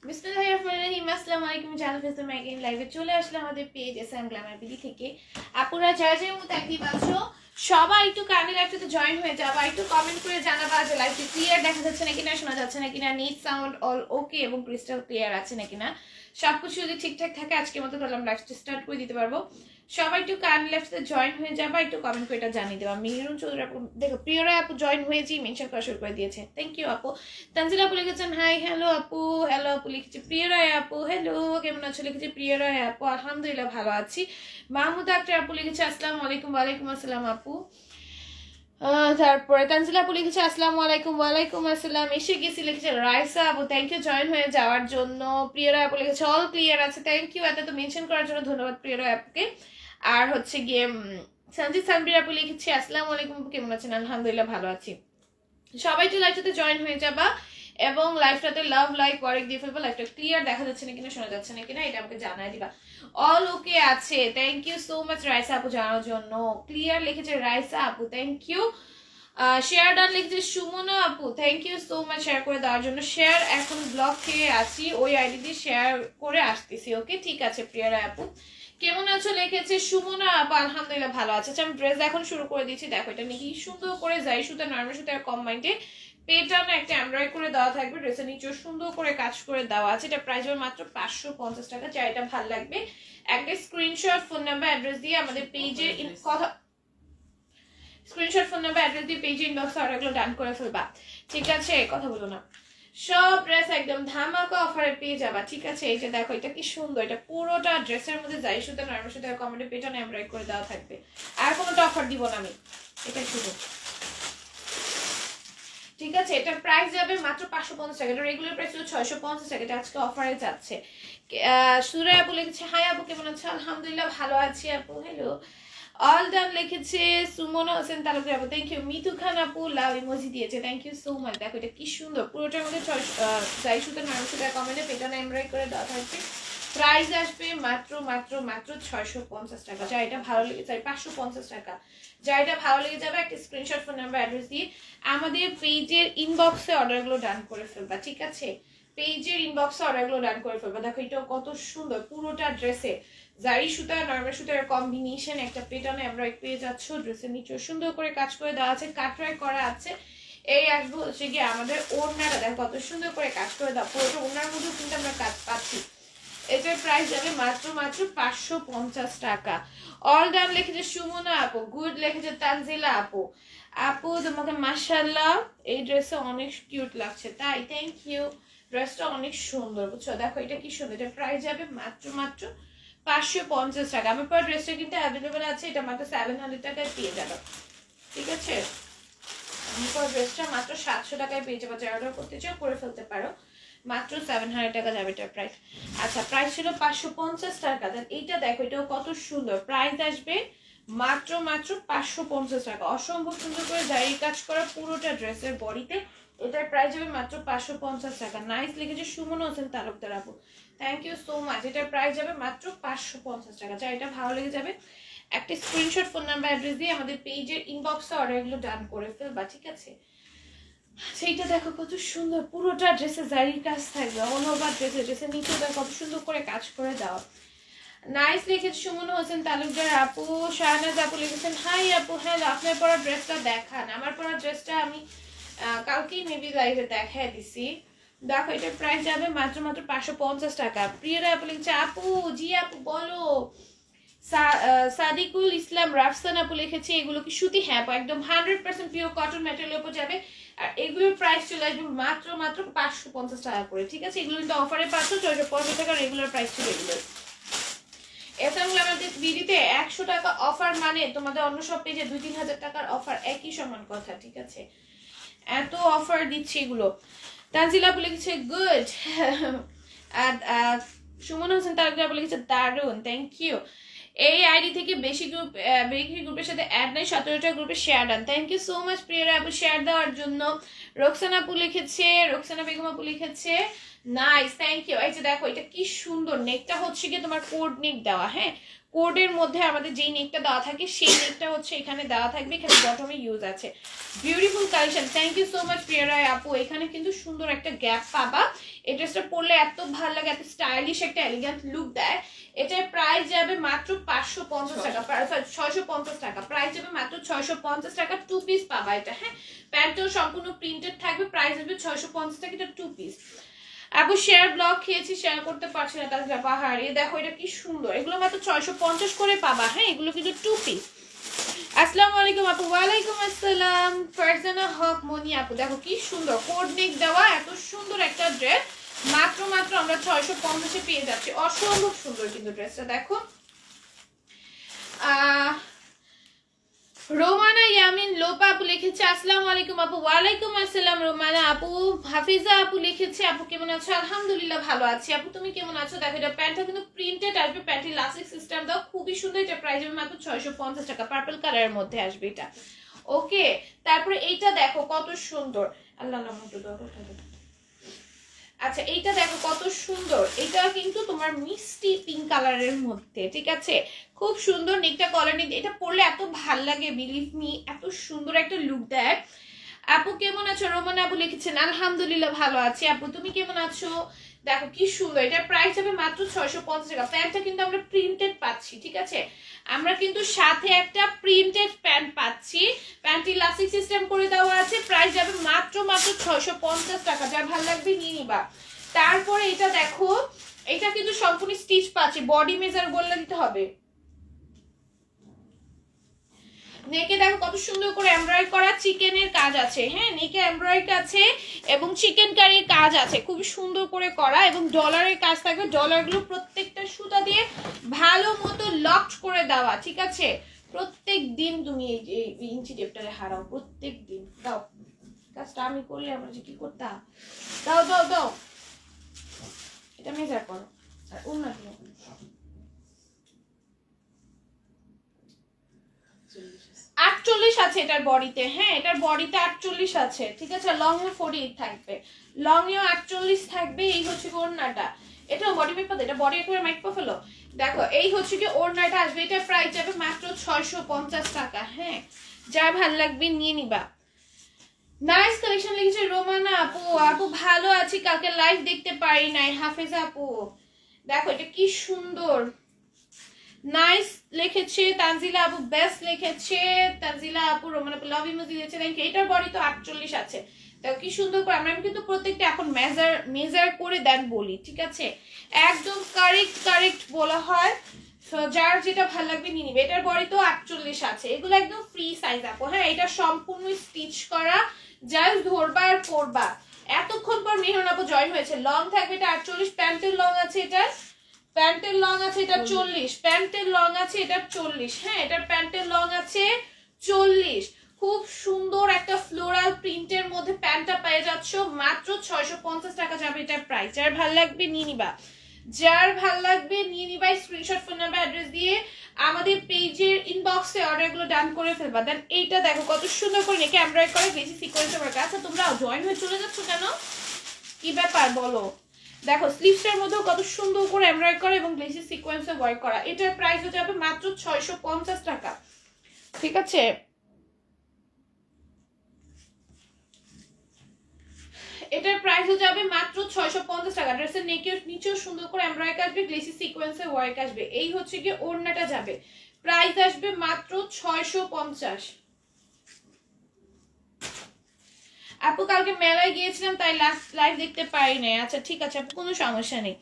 বিসমিল্লাহির রহমানির রহিম। আসসালামু আলাইকুম। জানাল ফেসবুক ম্যাগাজিন লাইভে চলে আসলে আমাদের পেজ এসএম গ্ল্যামার বিডি থেকে। আপুরা যারা যারা মতো অ্যাক্টিভ আছো সবাই একটু কাইন্ডলি লাইভটাতে জয়েন হয়ে যাবা, একটু কমেন্ট করে জানাবা যে লাইভটি ক্লিয়ার দেখা যাচ্ছে নাকি না, শোনা যাচ্ছে নাকি না, নেট সাউন্ড অল ওকে এবং ক্রিস্টাল ক্লিয়ার আছে নাকি না। সবকিছু যদি ঠিকঠাক থাকে আজকের মতো তাহলে আমরা লাইভটা স্টার্ট করে দিতে পারবো। সবাই একটু কাইন্ডলি লাইভটাতে জয়েন হয়ে যাবা, একটু কমেন্ট করে এটা জানিয়ে দেবা। মেহরুন চৌধুরী আপু দেখো প্রিয়রা আপু জয়েন হয়েছি মেনশন করা শুরু করে দিয়েছে, থ্যাংক ইউ আপু। তানজিলা আপু লিখেছেন হাই হ্যালো আপু, হ্যালো আপু লিখেছি প্রিয় রায় আপু, হ্যালো কেমন আছো লিখেছি প্রিয় রায় আপু, আলহামদুলিল্লাহ ভালো আছি। মাহমুদ আক্তার আপু লিখেছে আসসালামু আলাইকুম। ওয়ালাইকুম আসসালাম আপু। তারপরে তানজিলা আপু লিখেছে আসসালামু আলাইকুম। ওয়ালাইকুম আসসালাম। এসে গেছি লিখেছে রাইসা আপু, থ্যাংক ইউ জয়েন হয়ে যাওয়ার জন্য। প্রিয় রায় আপু লিখেছে অল ক্লিয়ার আছে, থ্যাংক ইউ এত তো মেনশন করার জন্য ধন্যবাদ প্রিয় রায় আপুকে। আর হচ্ছে গিয়ে সঞ্জিত সানবির আপু লিখেছে আসসালামু আলাইকুম আপু, কেমন আছেন? আলহামদুলিল্লাহ ভালো আছি। সবাই তো লাইভটাতে জয়েন হয়ে যাবা এবং লাইভটাতে লাভ লাইক ওয়ারেক দিয়ে ফেলবো। লাইভটা ক্লিয়ার দেখা যাচ্ছে না কিনা, শোনা যাচ্ছে না কিনা এটা আমাকে জানাই দিবা। অল ওকে আছে, thank you so much Raisa আপু জানার জন্য। ক্লিয়ার লিখেছে রাইসা আপু, থ্যাংক ইউ। শেয়ার ডান লিখেছে সুমনা আপু, thank you so much share করে দেওয়ার জন্য। শেয়ার এখন ব্লক খেয়ে আছি, ওই আইডি দিয়ে শেয়ার করে আসতেছি। ওকে ঠিক আছে প্রিয়ারা আপু কেমন আছো লিখেছে সুমনা আপু, আলহামদুলিল্লাহ ভালো আছে। আমি ড্রেস এখন শুরু করে দিচ্ছি। দেখো এটা নাকি সুন্দর করে যাই সুতা নরমাল সুতার কম্বাইন্ডে পেটানো একটা এমব্রয়ডারি করে দেওয়া থাকবে। ড্রেসের নিচেও সুন্দর করে কাজ করে দেওয়া আছে। এটা প্রাইস হবে মাত্র 550 টাকা। যা এটা ভালো লাগবে একটা স্ক্রিনশট ফোন নাম্বার অ্যাড্রেস দিয়ে আমাদের পেজে কথা স্ক্রিনশট ফোন নাম্বার অ্যাড্রেস দিয়ে পেজে ইনবক্সে অর্ডারগুলো ডান করে ফেলবা, ঠিক আছে? কথা বলো না। সব ড্রেস একদম ধামাকা অফারে পেয়ে যাবা, ঠিক আছে? এই যে দেখো এটা কি সুন্দর, এটা পুরোটা ড্রেসের মধ্যে যাই সুতা নরমাল সুতার কমেন্টে পেটানো এমব্রয়ডারি করে দেওয়া থাকবে। আর কোনোটা অফার দিব না আমি, এটা শুধু, ঠিক আছে? এটার প্রাইস যাবে মাত্র 550 টাকা। এটা রেগুলার প্রাইস ছিল 650 টাকা, এটা আজকে অফারে যাচ্ছে। সুরা আপু লিখেছে হাই আপু কেমন আছো? আলহামদুলিল্লাহ ভালো আছি আপু, হ্যালো। অল ডান লিখেছে সুমনা হোসেন তালুকদার আপু, থ্যাংক ইউ। মিতু খান আপু লাভ ইমোজি দিয়েছে, থ্যাংক ইউ সো মাচ। দেখো এটা কি সুন্দর, পুরোটার মধ্যে যাই সুতা নরমাল সুতার কমেন্টে পেটানো এমব্রয়ডারি করে দেওয়া থাকবে। প্রাইস আসবে মাত্র মাত্র মাত্র 650 টাকা। যা এটা ভালো লেগে, সরি 550 টাকা। যা এটা ভালো লেগে যাবে একটা স্ক্রিনশট ফোন নাম্বার অ্যাড্রেস দিয়ে আমাদের পেজের ইনবক্সে অর্ডারগুলো ডান করে ফেলবা, ঠিক আছে? পেজের ইনবক্সে অর্ডারগুলো ডান করে ফেলবা। দেখো এটাও কত সুন্দর, পুরোটা ড্রেসে জারি সুতা নরমাল সুতার কম্বিনেশন একটা পেটানো এমব্রয়ডারি পেয়ে যাচ্ছ। ড্রেসের নিচে সুন্দর করে কাজ করে দেওয়া আছে, কাটওয়ার্ক করা আছে। এই আসবো হচ্ছে গিয়ে আমাদের ওড়নাটা, দেখো কত সুন্দর করে কাজ করে দাও। পুরোটা ওড়নার মধ্যে কিন্তু আমরা কাজ পাচ্ছি। এটার প্রাইস যাবে মাত্র মাত্র 550 টাকা। অল ডান লিখেছে সুমনা আপু, গুড লিখেছে তানজিলা আপু। আপু তোমাকে মাশাআল্লাহ এই ড্রেসে অনেক কিউট লাগছে, তাই থ্যাংক ইউ। ড্রেসটা অনেক সুন্দর, বুঝছো? দেখো এটা কি সুন্দর, এটা প্রাইস যাবে মাত্র মাত্র 550 টাকা। আমার পর ড্রেসটা কিন্তু অ্যাভেলেবেল আছে, এটা মাত্র 700 টাকায় পেয়ে যাবে, ঠিক আছে? আমি পর ড্রেসটা মাত্র 700 টাকায় পেয়ে যাবো। যারা অর্ডার করতে চাও করে ফেলতে পারো, মাত্র 700 টাকা যাবে এটার প্রাইস। আচ্ছা প্রাইস ছিল 550 টাকা। দেন এইটা দেখো এটাও কত সুন্দর, প্রাইস আসবে মাত্র মাত্র 550 টাকা। অসম্ভব সুন্দর করে জারি কাজ করা পুরোটা ড্রেসের বডিতে। এটার প্রাইস হবে মাত্র 550 টাকা। নাইস লিখেছে সুমনা হোসেন তালুকদার আপু, থ্যাংক ইউ সো মাচ। এটার প্রাইস যাবে মাত্র 550 টাকা। যা এটা ভালো লেগে যাবে একটা স্ক্রিনশট ফোন নাম্বার অ্যাড্রেস দিয়ে আমাদের পেজের ইনবক্সে অর্ডারগুলো ডান করে ফেলবা, ঠিক আছে? সেইটা দেখো কত সুন্দর, পুরোটা ড্রেসে জারির কাজ থাকবে। অল ওভার ড্রেসের নিচে কত সুন্দর করে কাজ করে দাও। নাইস লিখেছে সুমনা হোসেন তালুকদার আপু। শাহনাজ আপু লিখেছেন হাই আপু, হ্যালো। আপনার পরা ড্রেসটা দেখান। আমার পরা ড্রেসটা আমি কালকেই মেবি লাইভে দেখাই দিছি। দেখো এটার প্রাইস যাবে মাত্র মাত্র 550 টাকা। প্রিয়রা আপু লিখেছে আপু, জি আপু বলো। সাদিকুল ইসলাম রাফসান আপু লিখেছে এগুলো কি সুতি? হ্যাঁ একদম 100% পিওর কটন ম্যাটেরিয়ালের উপর যাবে। আর এগুলোর প্রাইস চলে আসবে মাত্র মাত্র 550 টাকা করে, ঠিক আছে? এগুলো কিন্তু অফারে পাচ্ছ 450 টাকা রেগুলার প্রাইস ছিল এগুলো। এসএম গ্ল্যামার বিডিতে 100 টাকা অফার মানে তোমাদের অন্য সব পেজে 2-3 হাজার টাকার অফার, একই সমান কথা, ঠিক আছে? এত অফার দিচ্ছে এগুলো। তানজিলা আপু লিখেছে গুড। আর সুমনা হোসেন তালুকদার আপু লিখেছে দারুন, থ্যাংক ইউ। এই আইডি থেকে বেশি গ্রুপের সাথে অ্যাড নাই, 17টা গ্রুপে share done, thank you so much প্রিয়রা আপু শেয়ার দেওয়ার জন্য। রোকসানা আপু লিখেছে, রোকসানা বেগম আপু লিখেছে নাইস, থ্যাংক ইউ। এই যে দেখো এটা কি সুন্দর, নেকটা হচ্ছে কি তোমার কোড নেক দেওয়া, হ্যাঁ কোডের মধ্যে আমাদের যেই নেকটা দেওয়া থাকে সেই নেকটা হচ্ছে এখানে দেওয়া থাকবে, এখানে বটমে ইউজ আছে। Beautiful collection, thank you so much Priya Roy আপু। এখানে কিন্তু সুন্দর একটা গ্যাপ পাবা, এই ড্রেসটা পরলে এত ভালো লাগে, এত স্টাইলিশ একটা এলিগেন্ট লুক দেয়। এটার প্রাইস যাবে মাত্র 550 টাকা, 650 টাকা, প্রাইস যাবে মাত্র 650 টাকা। 2 পিস পাবা এটা, হ্যাঁ প্যান্টও সম্পূর্ণ প্রিন্টেড থাকবে, প্রাইস যাবে 650 টাকা, এটা 2 পিস। আপু শেয়ার ব্লগ খেয়েছি, শেয়ার করতে পারছি না, তাহলে পাহাড়ি দেখো এটা কি সুন্দর, এগুলো মাত্র 650 করে পাবা, হ্যাঁ এগুলো কিন্তু 2 পিস। আসসালামু আলাইকুম আপু। ওয়ালাইকুম আসসালাম ফারজানা হক মনি আপু, দেখো কি সুন্দর কোড নেক দেওয়া, এত সুন্দর একটা ড্রেস মাত্র আমরা 650 এ পেয়ে যাচ্ছি, অসম্ভব সুন্দর কিন্তু ড্রেসটা দেখো। রোমানা ইয়ামিন লোপা আপু লিখেছে আসসালামু আলাইকুম আপু। ওয়ালাইকুম আসসালাম রোমানা আপু। হাফিজা আপু লিখেছে আপু কেমন আছো? আলহামদুলিল্লাহ ভালো আছি আপু, তুমি কেমন আছো? দেখো এটা প্যান্টটা কিন্তু প্রিন্টেড আসবে, প্যান্টে ইলাস্টিক সিস্টেম দাও, খুবই সুন্দর, এটা প্রাইস হবে মাত্র 650 টাকা, পার্পল কালারের মধ্যে আসবে এটা। ওকে, তারপরে এইটা দেখো কত সুন্দর, আল্লাহ আচ্ছা এইটা দেখো কত সুন্দর, এটা কিন্তু তোমার মিষ্টি পিঙ্ক কালারের মধ্যে, ঠিক আছে খুব সুন্দর নেকটা কলার নেক, এটা পরলে এত ভাল লাগে বিলিভ মি, এত সুন্দর একটা লুক দেয়। আপু কেমন আছো? রোমান আপু লিখেছেন আলহামদুলিল্লাহ ভালো আছি আপু, তুমি কেমন আছো? দেখো কি সুন্দর, এটার প্রাইস হবে মাত্র 650 টাকা। প্যান্টটা কিন্তু আমরা প্রিন্টেড পাচ্ছি, ঠিক আছে আমরা কিন্তু সাথে একটা প্রিন্টেড প্যান্ট পাচ্ছি, প্যান্ট ইলাস্টিক সিস্টেম করে দেওয়া আছে, প্রাইস যাবে মাত্র 650 টাকা, যার ভালো লাগবে নিয়ে নিবা। তারপরে এটা দেখো, এটা কিন্তু সম্পূর্ণ স্টিচ পাচ্ছি, বডি মেজার বললে দিতে হবে। নেকে দেখো কত সুন্দর করে এমব্রয়ডারি করা চিকেনের কাজ আছে, হ্যাঁ নেকে এমব্রয়ডারি আছে এবং চিকেন কারির কাজ আছে, খুব সুন্দর করে করা, এবং ডলারের কাজ থাকবে, ডলারগুলো প্রত্যেকটা সুতা দিয়ে ভালো মতো লকড করে দেওয়া, ঠিক আছে প্রত্যেক দিন তুমি এই যে ইঞ্চি টেপটারে হারাও, প্রত্যেক দিন দাও, কাজটা আমি করলে আমরা যে কি করতাম, দাও দাও দাও এটা মেজার করো, আর উন্নত 48 আছে এটার বডিতে, হ্যাঁ এটার বডিতে 48 আছে, ঠিক আছে লং এ 48 থাকবে, লং এও 48 থাকবে। এই হচ্ছে ওড়নাটা, এটা বডি মেপা, এটা বডি একেবারে মাইক পা ফেলো, দেখো এই হচ্ছে কি ওড়নাটা আসবে, এটার প্রাইস যাবে মাত্র 650 টাকা, হ্যাঁ যার ভালো লাগবে নিয়ে নিবা। নাইস কালেকশন লিখেছে রোমানা আপু, আপু ভালো আছি, কালকে লাইভ দেখতে পারি নাই। হাফেজা আপু দেখো এটা কি সুন্দর, নাইস লিখেছে তানজিলা আপু, বেস্ট লিখেছে তানজিলা আপু, রোমান আপু লাভ ইমোজি দিয়েছে, থ্যাংক ইউ। এটার বডি তো 48 আছে, দেখো কি সুন্দর করে, আমরা কিন্তু প্রত্যেকটা এখন মেজার করে দেন বলি, ঠিক আছে একদম কারেক্ট বলা হয়, যার যেটা ভালো লাগবে নিয়ে নিবে। এটার বডি তো 48 আছে, এগুলো একদম ফ্রি সাইজ আপু, হ্যাঁ এটা সম্পূর্ণ স্টিচ করা, জাস্ট ধরবা আর পরবা। এতক্ষণ পর মেহরান আপু জয়েন হয়েছে, লং থাকবে এটা 48, প্যান্টের লং আছে এটা, প্যান্টের লং আছে এটা 40, প্যান্টের লং আছে এটা 40, হ্যাঁ এটার প্যান্টের লং আছে 40, খুব সুন্দর একটা ফ্লোরাল প্রিন্টের মধ্যে প্যান্টটা পেয়ে যাচ্ছ মাত্র 650 টাকা যাবে এটার প্রাইস, যার ভালো লাগবে নিয়ে নিবা, যার ভালো লাগবে নিয়ে নিবা, স্ক্রিনশট ফোন নাম্বার অ্যাড্রেস দিয়ে আমাদের পেজের ইনবক্সে অর্ডারগুলো ডান করে ফেলবা। দেন এইটা দেখো কত সুন্দর করে নেকে এমব্রয়ডারি করে বেশি সিকোয়েন্সের ওয়ার্ক। আচ্ছা তোমরা জয়েন হয়ে চলে যাচ্ছ কেন, কি ব্যাপার বলো? দেখো স্লিভসটার মধ্যেও কত সুন্দর করে এমব্রয়ডারি করা এবং গ্লেসি সিকোয়েন্সে ওয়ার্ক করা, এটার প্রাইস হয়ে যাবে মাত্র 650 টাকা, ঠিক আছে এটার প্রাইস হয়ে যাবে মাত্র 650 টাকা। ড্রেসের নেকের নিচেও সুন্দর করে এমব্রয়ডারি আসবে, গ্লেসি সিকোয়েন্সে ওয়ার্ক আসবে, এই হচ্ছে কি ওড়নাটা যাবে, প্রাইস আসবে মাত্র 650। আপু কালকে মেলায় গিয়েছিলাম তাই লাইভ দেখতে পারি নাই, আচ্ছা ঠিক আছে আপু কোনো সমস্যা নেই।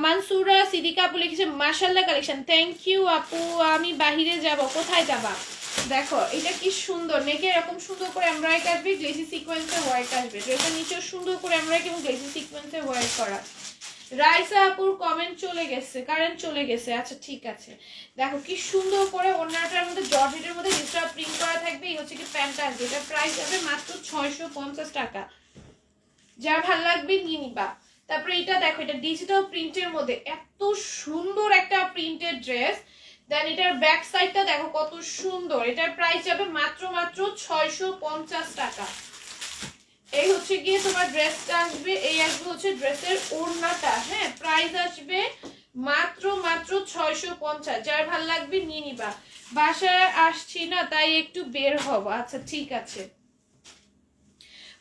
মানসুরা সিদ্দিকা আপু লিখেছে মাশাআল্লাহ কালেকশন, থ্যাংক ইউ আপু, আমি বাহিরে যাব, কোথায় যাবা? দেখো এটা কি সুন্দর, নেকে এরকম সুন্দর করে এমব্রয়ডারি আসবে, গ্লেসি সিকোয়েন্সে ওয়ার্ক আসবে, ড্রেসের নিচেও সুন্দর করে এমব্রয়ডারি এবং গ্লেসি সিকোয়েন্সে ওয়ার্ক করা। রাইসা আপুর কমেন্ট চলে গেছে, কারেন্ট চলে গেছে, আচ্ছা ঠিক আছে। দেখো কি সুন্দর করে ওড়নাটার মধ্যে জর্জেটের মধ্যে ডিজিটাল প্রিন্ট করা থাকবে, এই হচ্ছে কি প্যান্টটা আসবে, এটার প্রাইস হবে মাত্র 650 টাকা, যার ভালো লাগবে নিয়ে নিবা। তারপরে এটা দেখো, এটা ডিজিটাল প্রিন্টের মধ্যে এত সুন্দর একটা প্রিন্টেড ড্রেস, দেন এটার ব্যাক সাইডটা দেখো কত সুন্দর, এটার প্রাইস যাবে মাত্র 650 টাকা। এই হচ্ছে গিয়ে তোমার ড্রেসটা আসবে, এই আসবে হচ্ছে ড্রেসের ওড়নাটা, হ্যাঁ প্রাইস আসবে মাত্র 650। যার ভাল লাগবে নিয়ে নিবা। বাসায় আসছি না তাই একটু বের হব। আচ্ছা ঠিক আছে।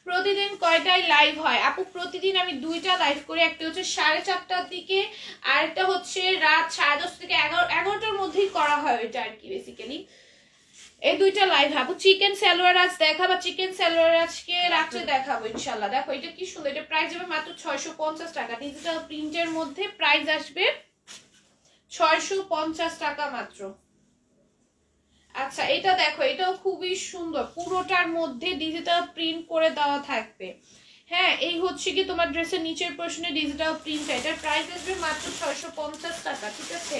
প্রতিদিন কয়টায় লাইভ হয় আপু? প্রতিদিন আমি 2টা লাইভ করি, একটা হচ্ছে 4:30টার দিকে, আর একটা হচ্ছে রাত 10:30 থেকে 11টার মধ্যেই করা হয় ওইটা আর কি বেসিক্যালি। এই 2টা লাইভ আপু। চিকেন সালোয়ার আজ দেখাবো, চিকেন সালোয়ার আজকে রাত্রে দেখাবো ইনশাল্লাহ। দেখো এটা কি সুন্দর, এটা প্রাইস যাবে মাত্র 650 টাকা। ডিজিটাল প্রিন্টের মধ্যে প্রাইস আসবে 650 টাকা মাত্র। আচ্ছা এটা দেখো, এটাও খুবই সুন্দর, পুরোটার মধ্যে ডিজিটাল প্রিন্ট করে দেওয়া থাকবে। হ্যাঁ এই হচ্ছে কি তোমার ড্রেসের নিচের পোর্শনে ডিজিটাল প্রিন্ট, এটার প্রাইস আসবে মাত্র 650 টাকা। ঠিক আছে,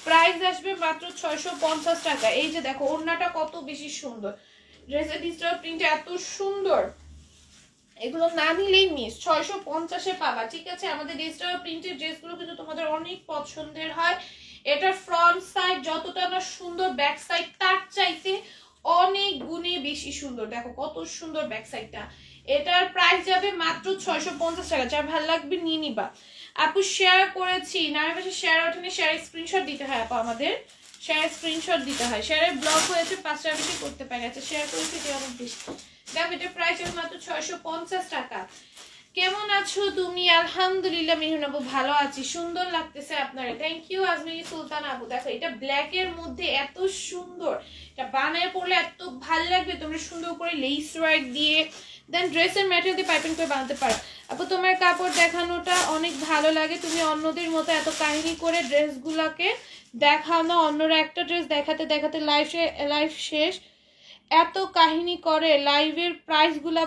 প্রাইস আসবে মাত্র 650 টাকা। এই যে দেখো ওড়নাটা কত বেশি সুন্দর, ড্রেসের ডিজিটাল প্রিন্ট এত সুন্দর, এগুলো না নিলেই মিস। 650-এ পাবা। ঠিক আছে, আমাদের ডিজিটাল প্রিন্টের ড্রেসগুলো কিন্তু তোমাদের অনেক পছন্দের হয়। এটার ফ্রন্ট সাইড যতটা না সুন্দর, ব্যাক সাইড তার চাইতে অনেক গুণে বেশি সুন্দর। দেখো কত সুন্দর ব্যাক সাইডটা। এটার প্রাইস যাবে মাত্র 650 টাকা। যার ভালো লাগবে নিয়ে নিবা। আপু শেয়ার করেছি, নামের পাশে শেয়ার ওঠেনি, শেয়ারের স্ক্রিনশট দিতে হয় আপু, আমাদের শেয়ারের স্ক্রিনশট দিতে হয়। শেয়ারের ব্লক হয়েছে 5টা বেশি করতে পারে। আচ্ছা শেয়ার করেছি এটা অনেক বেশি। দেখো এটার প্রাইস হবে মাত্র 650 টাকা। কেমন আছো তুমি? আলহামদুলিল্লাহ মেহরুন আপু ভালো আছি, সুন্দর লাগতেছে আপনারে, থ্যাংক ইউ। আজমিরি সুলতান আপু দেখো এটা ব্ল্যাক এর মধ্যে এত সুন্দর, এটা বানায় পরলে এত ভালো লাগবে। তোমরা সুন্দর করে লেস ওয়ার্ক দিয়ে দেন ড্রেসের ম্যাটেরিয়াল দিয়ে পাইপিং করে বানাতে পারো। আপু তোমার কাপড় দেখানোটা অনেক ভালো লাগে, তুমি অন্যদের মতো এত কাহিনী করে ড্রেসগুলোকে দেখাও না। অন্যরা একটা ড্রেস দেখাতে দেখাতে লাইভ শেষ, এত কাহিনী করে লাইভের প্রাইসগুলা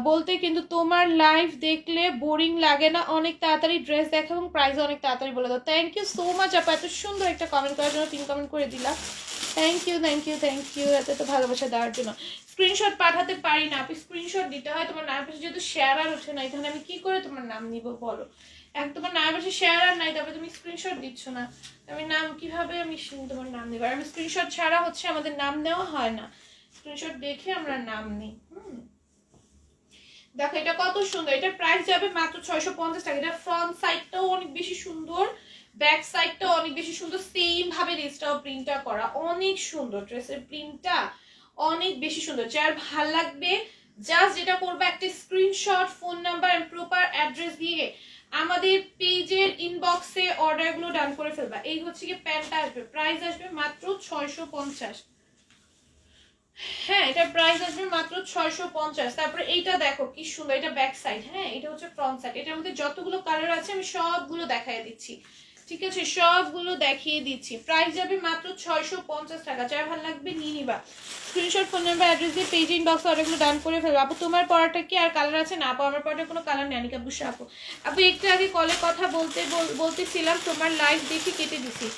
বলতে কিন্তু তোমার লাইভ দেখলে বোরিং লাগে না? অনেক তাড়াতাড়ি ড্রেস দেখা এবং প্রাইস অনেক তাড়াতাড়ি বলে দাও। থ্যাংক ইউ সো মাচ আপু, এত সুন্দর একটা কমেন্ট করার জন্য, 3 কমেন্ট করে দিলাম। Thank you thank you thank you এত তো ভালোবাসা দেওয়ার জন্য। স্ক্রিনশট পাঠাতে পারি না আপনি, স্ক্রিনশট দিতে হয়। তোমার নামের পাশে যেহেতু শেয়ার আর ওঠে না, এখানে আমি কি করে তোমার নাম নিব বলো? এক তোমার নামের পাশে শেয়ার আর নাই, তারপরে তুমি স্ক্রিনশট দিচ্ছ না, আমি নাম কিভাবে আমি তোমার নাম নিব? আর আমি স্ক্রিনশট ছাড়া হচ্ছে আমাদের নাম নেওয়া হয় না, স্ক্রিনশট দেখে আমরা নাম নিই। দেখো এটা কত সুন্দর, এটা প্রাইস যাবে মাত্র 650 টাকা। এটা ফ্রন্ট সাইডটাও অনেক বেশি সুন্দর, ব্যাক সাইডটাও অনেক বেশি সুন্দর, সেম ভাবে ড্রেসটাও প্রিন্টটা করা, অনেক সুন্দর। ড্রেসের প্রিন্টটা অনেক বেশি সুন্দর। যার ভাল লাগবে জাস্ট যেটা করবে, একটা screenshot, phone number and proper address দিয়ে আমাদের পেজের ইনবক্সে অর্ডারগুলো ডান করে ফেলবা। এই হচ্ছে কি প্যান্টটা আসবে, প্রাইস আসবে মাত্র 650। হ্যাঁ এটা প্রাইস আসবে মাত্র 650। তারপরে এইটা দেখো কি সুন্দর, এটা ব্যাক সাইড, হ্যাঁ এটা হচ্ছে ফ্রন্ট সাইড। এটার মধ্যে যতগুলো কালার আছে আমি সবগুলো দেখাই দিচ্ছি। ঠিক আছে, সবগুলো দেখিয়ে দিচ্ছি। প্রাইস যাবে মাত্র 650 টাকা। যার ভালো লাগবে নিয়ে নিবা। স্ক্রিনশট, ফোন নাম্বার, অ্যাড্রেস দিয়ে পেজ ইনবক্সে অর্ডারগুলো ডান করে ফেলবো। আপু তোমার পড়াটা কি আর কালার আছে? না আপু আমার পড়াটা কোনো কালার নেই। আনিকা বুসা আপু, আপু একটু আগে কলে কথা বলতেছিলাম, তোমার লাইভ দেখে কেটে দিছি।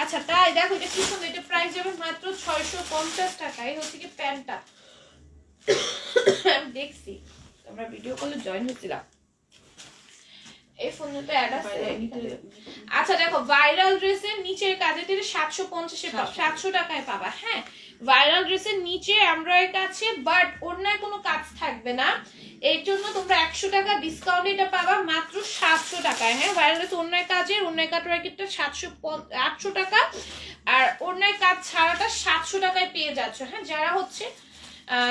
আচ্ছা তাই দেখো এটা কি সুন্দর, এটা প্রাইস যাবে মাত্র 650 টাকা। এই হচ্ছে কি প্যান্টটা, আমি দেখছি তোমরা ভিডিও কলে জয়েন হচ্ছিলাম, এই ফোনটা অ্যাড আছে। আচ্ছা দেখো ভাইরাল ড্রেসের নিচের কাজে 750-এ পাবা, 700 টাকায় পাবা। হ্যাঁ ভাইরাল ড্রেসের নিচে এমব্রয়ডারি কাছে, বাট অন্যায় কোনো কাজ থাকবে না, এর জন্য তোমরা 100 টাকা ডিসকাউন্ট এটা পাবা মাত্র 700 টাকায়। হ্যাঁ ভাইরাল ড্রেস অন্যায় কাজের, অন্যায় কাটওয়ার্কেরটা 800 টাকা, আর অন্যায় কাজ ছাড়াটা 700 টাকায় পেয়ে যাচ্ছ। হ্যাঁ যারা হচ্ছে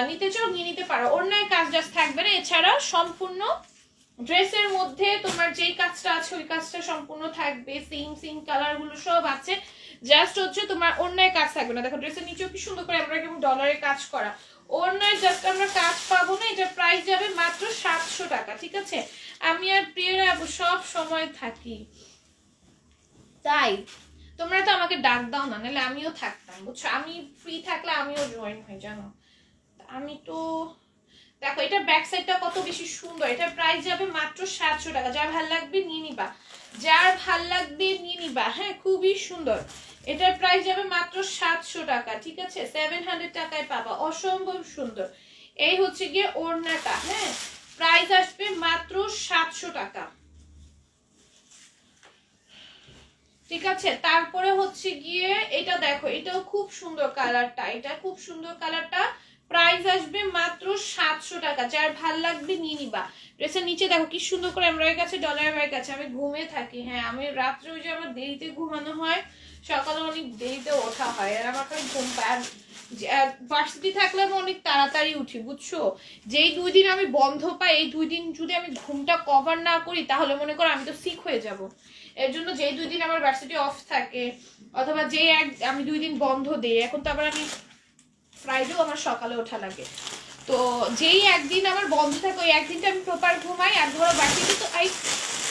নিতে চাও নিয়ে নিতে পারো, অন্যায় কাজ জাস্ট থাকবে না, এছাড়া সম্পূর্ণ ড্রেসের মধ্যে তোমার যেই কাজটা আছে ওই কাজটা সম্পূর্ণ থাকবে, সেম কালার গুলো সব আছে, জাস্ট হচ্ছে তোমার অন্যায় কাজ থাকবে না। দেখো ড্রেসের নিচেও কি সুন্দর করে আমরা কেমন ডলারে কাজ করা, অন্যায় জাস্ট আমরা কাজ পাবো না। এটা প্রাইস যাবে মাত্র 700 টাকা। ঠিক আছে, আমি আর প্রিয়রা সব সময় থাকি, তাই তোমরা তো আমাকে ডাক দাও না, নাহলে আমিও থাকতাম বুঝছো, আমি ফ্রি থাকলে আমিও জয়েন হই জানো। আমি তো দেখো এটা ব্যাক সাইডটা কত বেশি সুন্দর, এটার প্রাইস যাবে মাত্র 700 টাকা। যার ভাল লাগবে নিয়ে নিবা, যার ভাল লাগবে নিয়ে নিবা। হ্যাঁ খুবই সুন্দর, এটার প্রাইস যাবে মাত্র 700 টাকা। ঠিক আছে, 700 টাকায় পাবা, অসম্ভব সুন্দর। এই হচ্ছে গিয়ে ওড়নাটা, হ্যাঁ প্রাইস আসবে মাত্র 700 টাকা। ঠিক আছে, তারপরে হচ্ছে গিয়ে এটা দেখো, এটাও খুব সুন্দর কালারটা, এটা খুব সুন্দর কালারটা, প্রাইস আসবে মাত্র 700 টাকা। যার ভাল লাগবে নিয়ে নিবা। ড্রেসের নিচে দেখো কি সুন্দর করে এমব্রয়ডারি কাছে ডলার ওয়ার্ক আছে। আমি ঘুমিয়ে থাকি, হ্যাঁ আমি রাত্রে ওই যে আমার দেরিতে ঘুমানো হয়, সকালে অনেক দেরিতে ওঠা হয়, আর আমার খালি ঘুম পায়। ভার্সিটি থাকলে আমি অনেক তাড়াতাড়ি উঠি বুঝছো। যেই 2 দিন আমি বন্ধ পাই, এই 2 দিন যদি আমি ঘুমটা কভার না করি তাহলে মনে করো আমি তো সিক হয়ে যাব। এর জন্য যেই 2 দিন আমার ভার্সিটি অফ থাকে অথবা যেই আমি 2 দিন বন্ধ দিই, এখন তো আবার আমি ফ্রাইডেও আমার সকালে ওঠা লাগে, তো যেই একদিন আমার বন্ধ থাকে ওই একদিনটা আমি প্রপার ঘুমাই। আর ধরো ভার্সিটি তো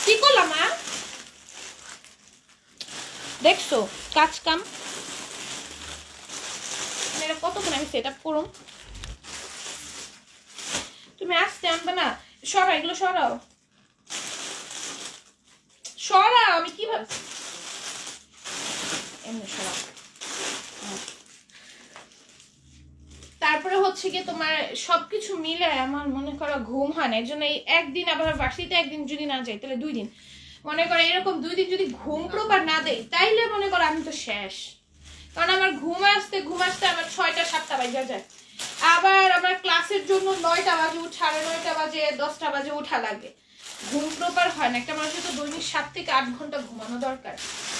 কি করলাম দেখছো কাজ কাম কতক্ষণ আমি সেট আপ করুম, তুমি আসতে আনবে না। সরাও এগুলো, সরাও সরাও, আমি কি ভাবছি এমনি সরাও। তারপরে হচ্ছে কি তোমার সবকিছু মিলে আমার মনে করো ঘুম হয় না। এর জন্য এই একদিন আবার ভার্সিটিতে একদিন যদি না যাই তাহলে 2 দিন, মনে করো এরকম 2 দিন যদি ঘুম প্রপার না দেই তাইলে মনে করো আমি তো শেষ। কারণ আমার ঘুম আসতে আমার 6টা 7টা বাজে যায়। আবার আমার ক্লাসের জন্য 9টা বাজে 9:30 বাজে 10টা বাজে ওঠা লাগে। ঘুম প্রপার হয় না। একটা মানুষের তো দৈনিক 7 থেকে 8 ঘন্টা ঘুমানো দরকার।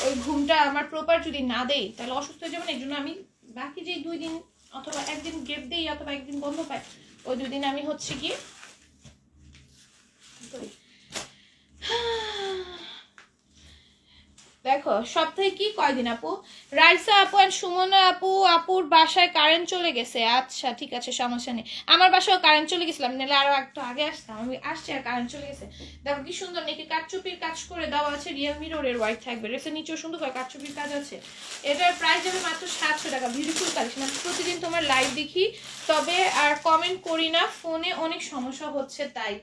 ওই ঘুমটা আমার প্রপার যদি না দেই তাহলে অসুস্থ হয়ে যাবে। এই জন্য আমি বাকি যে 2 দিন অথবা একদিন গ্যাপ দিই অথবা একদিন বন্ধ পাই, ওই 2 দিন আমি হচ্ছে কি দেখো সপ্তাহে কি কয়দিন আপু? রাইসা আপু আর সুমনা আপুর বাসায় কারেন্ট চলে গেছে। আচ্ছা ঠিক আছে, সমস্যা নেই। আমার বাসায় কারেন্ট চলে গেছিলাম, নাহলে আরো একটু আগে আসতাম। আমি আসছি আর কারেন্ট চলে গেছে। দেখো কি সুন্দর নাকি কাটচুপির কাজ করে দেওয়া আছে, রিয়েল মিররের ওয়াইট থাকবে। ড্রেসের নিচেও সুন্দর করে কাটচুপির কাজ আছে। এটার প্রাইস যাবে মাত্র 700 টাকা। Beautiful collection. আমি প্রতিদিন তোমার লাইভ দেখি, তবে আর কমেন্ট করি না, ফোনে অনেক সমস্যা হচ্ছে তাই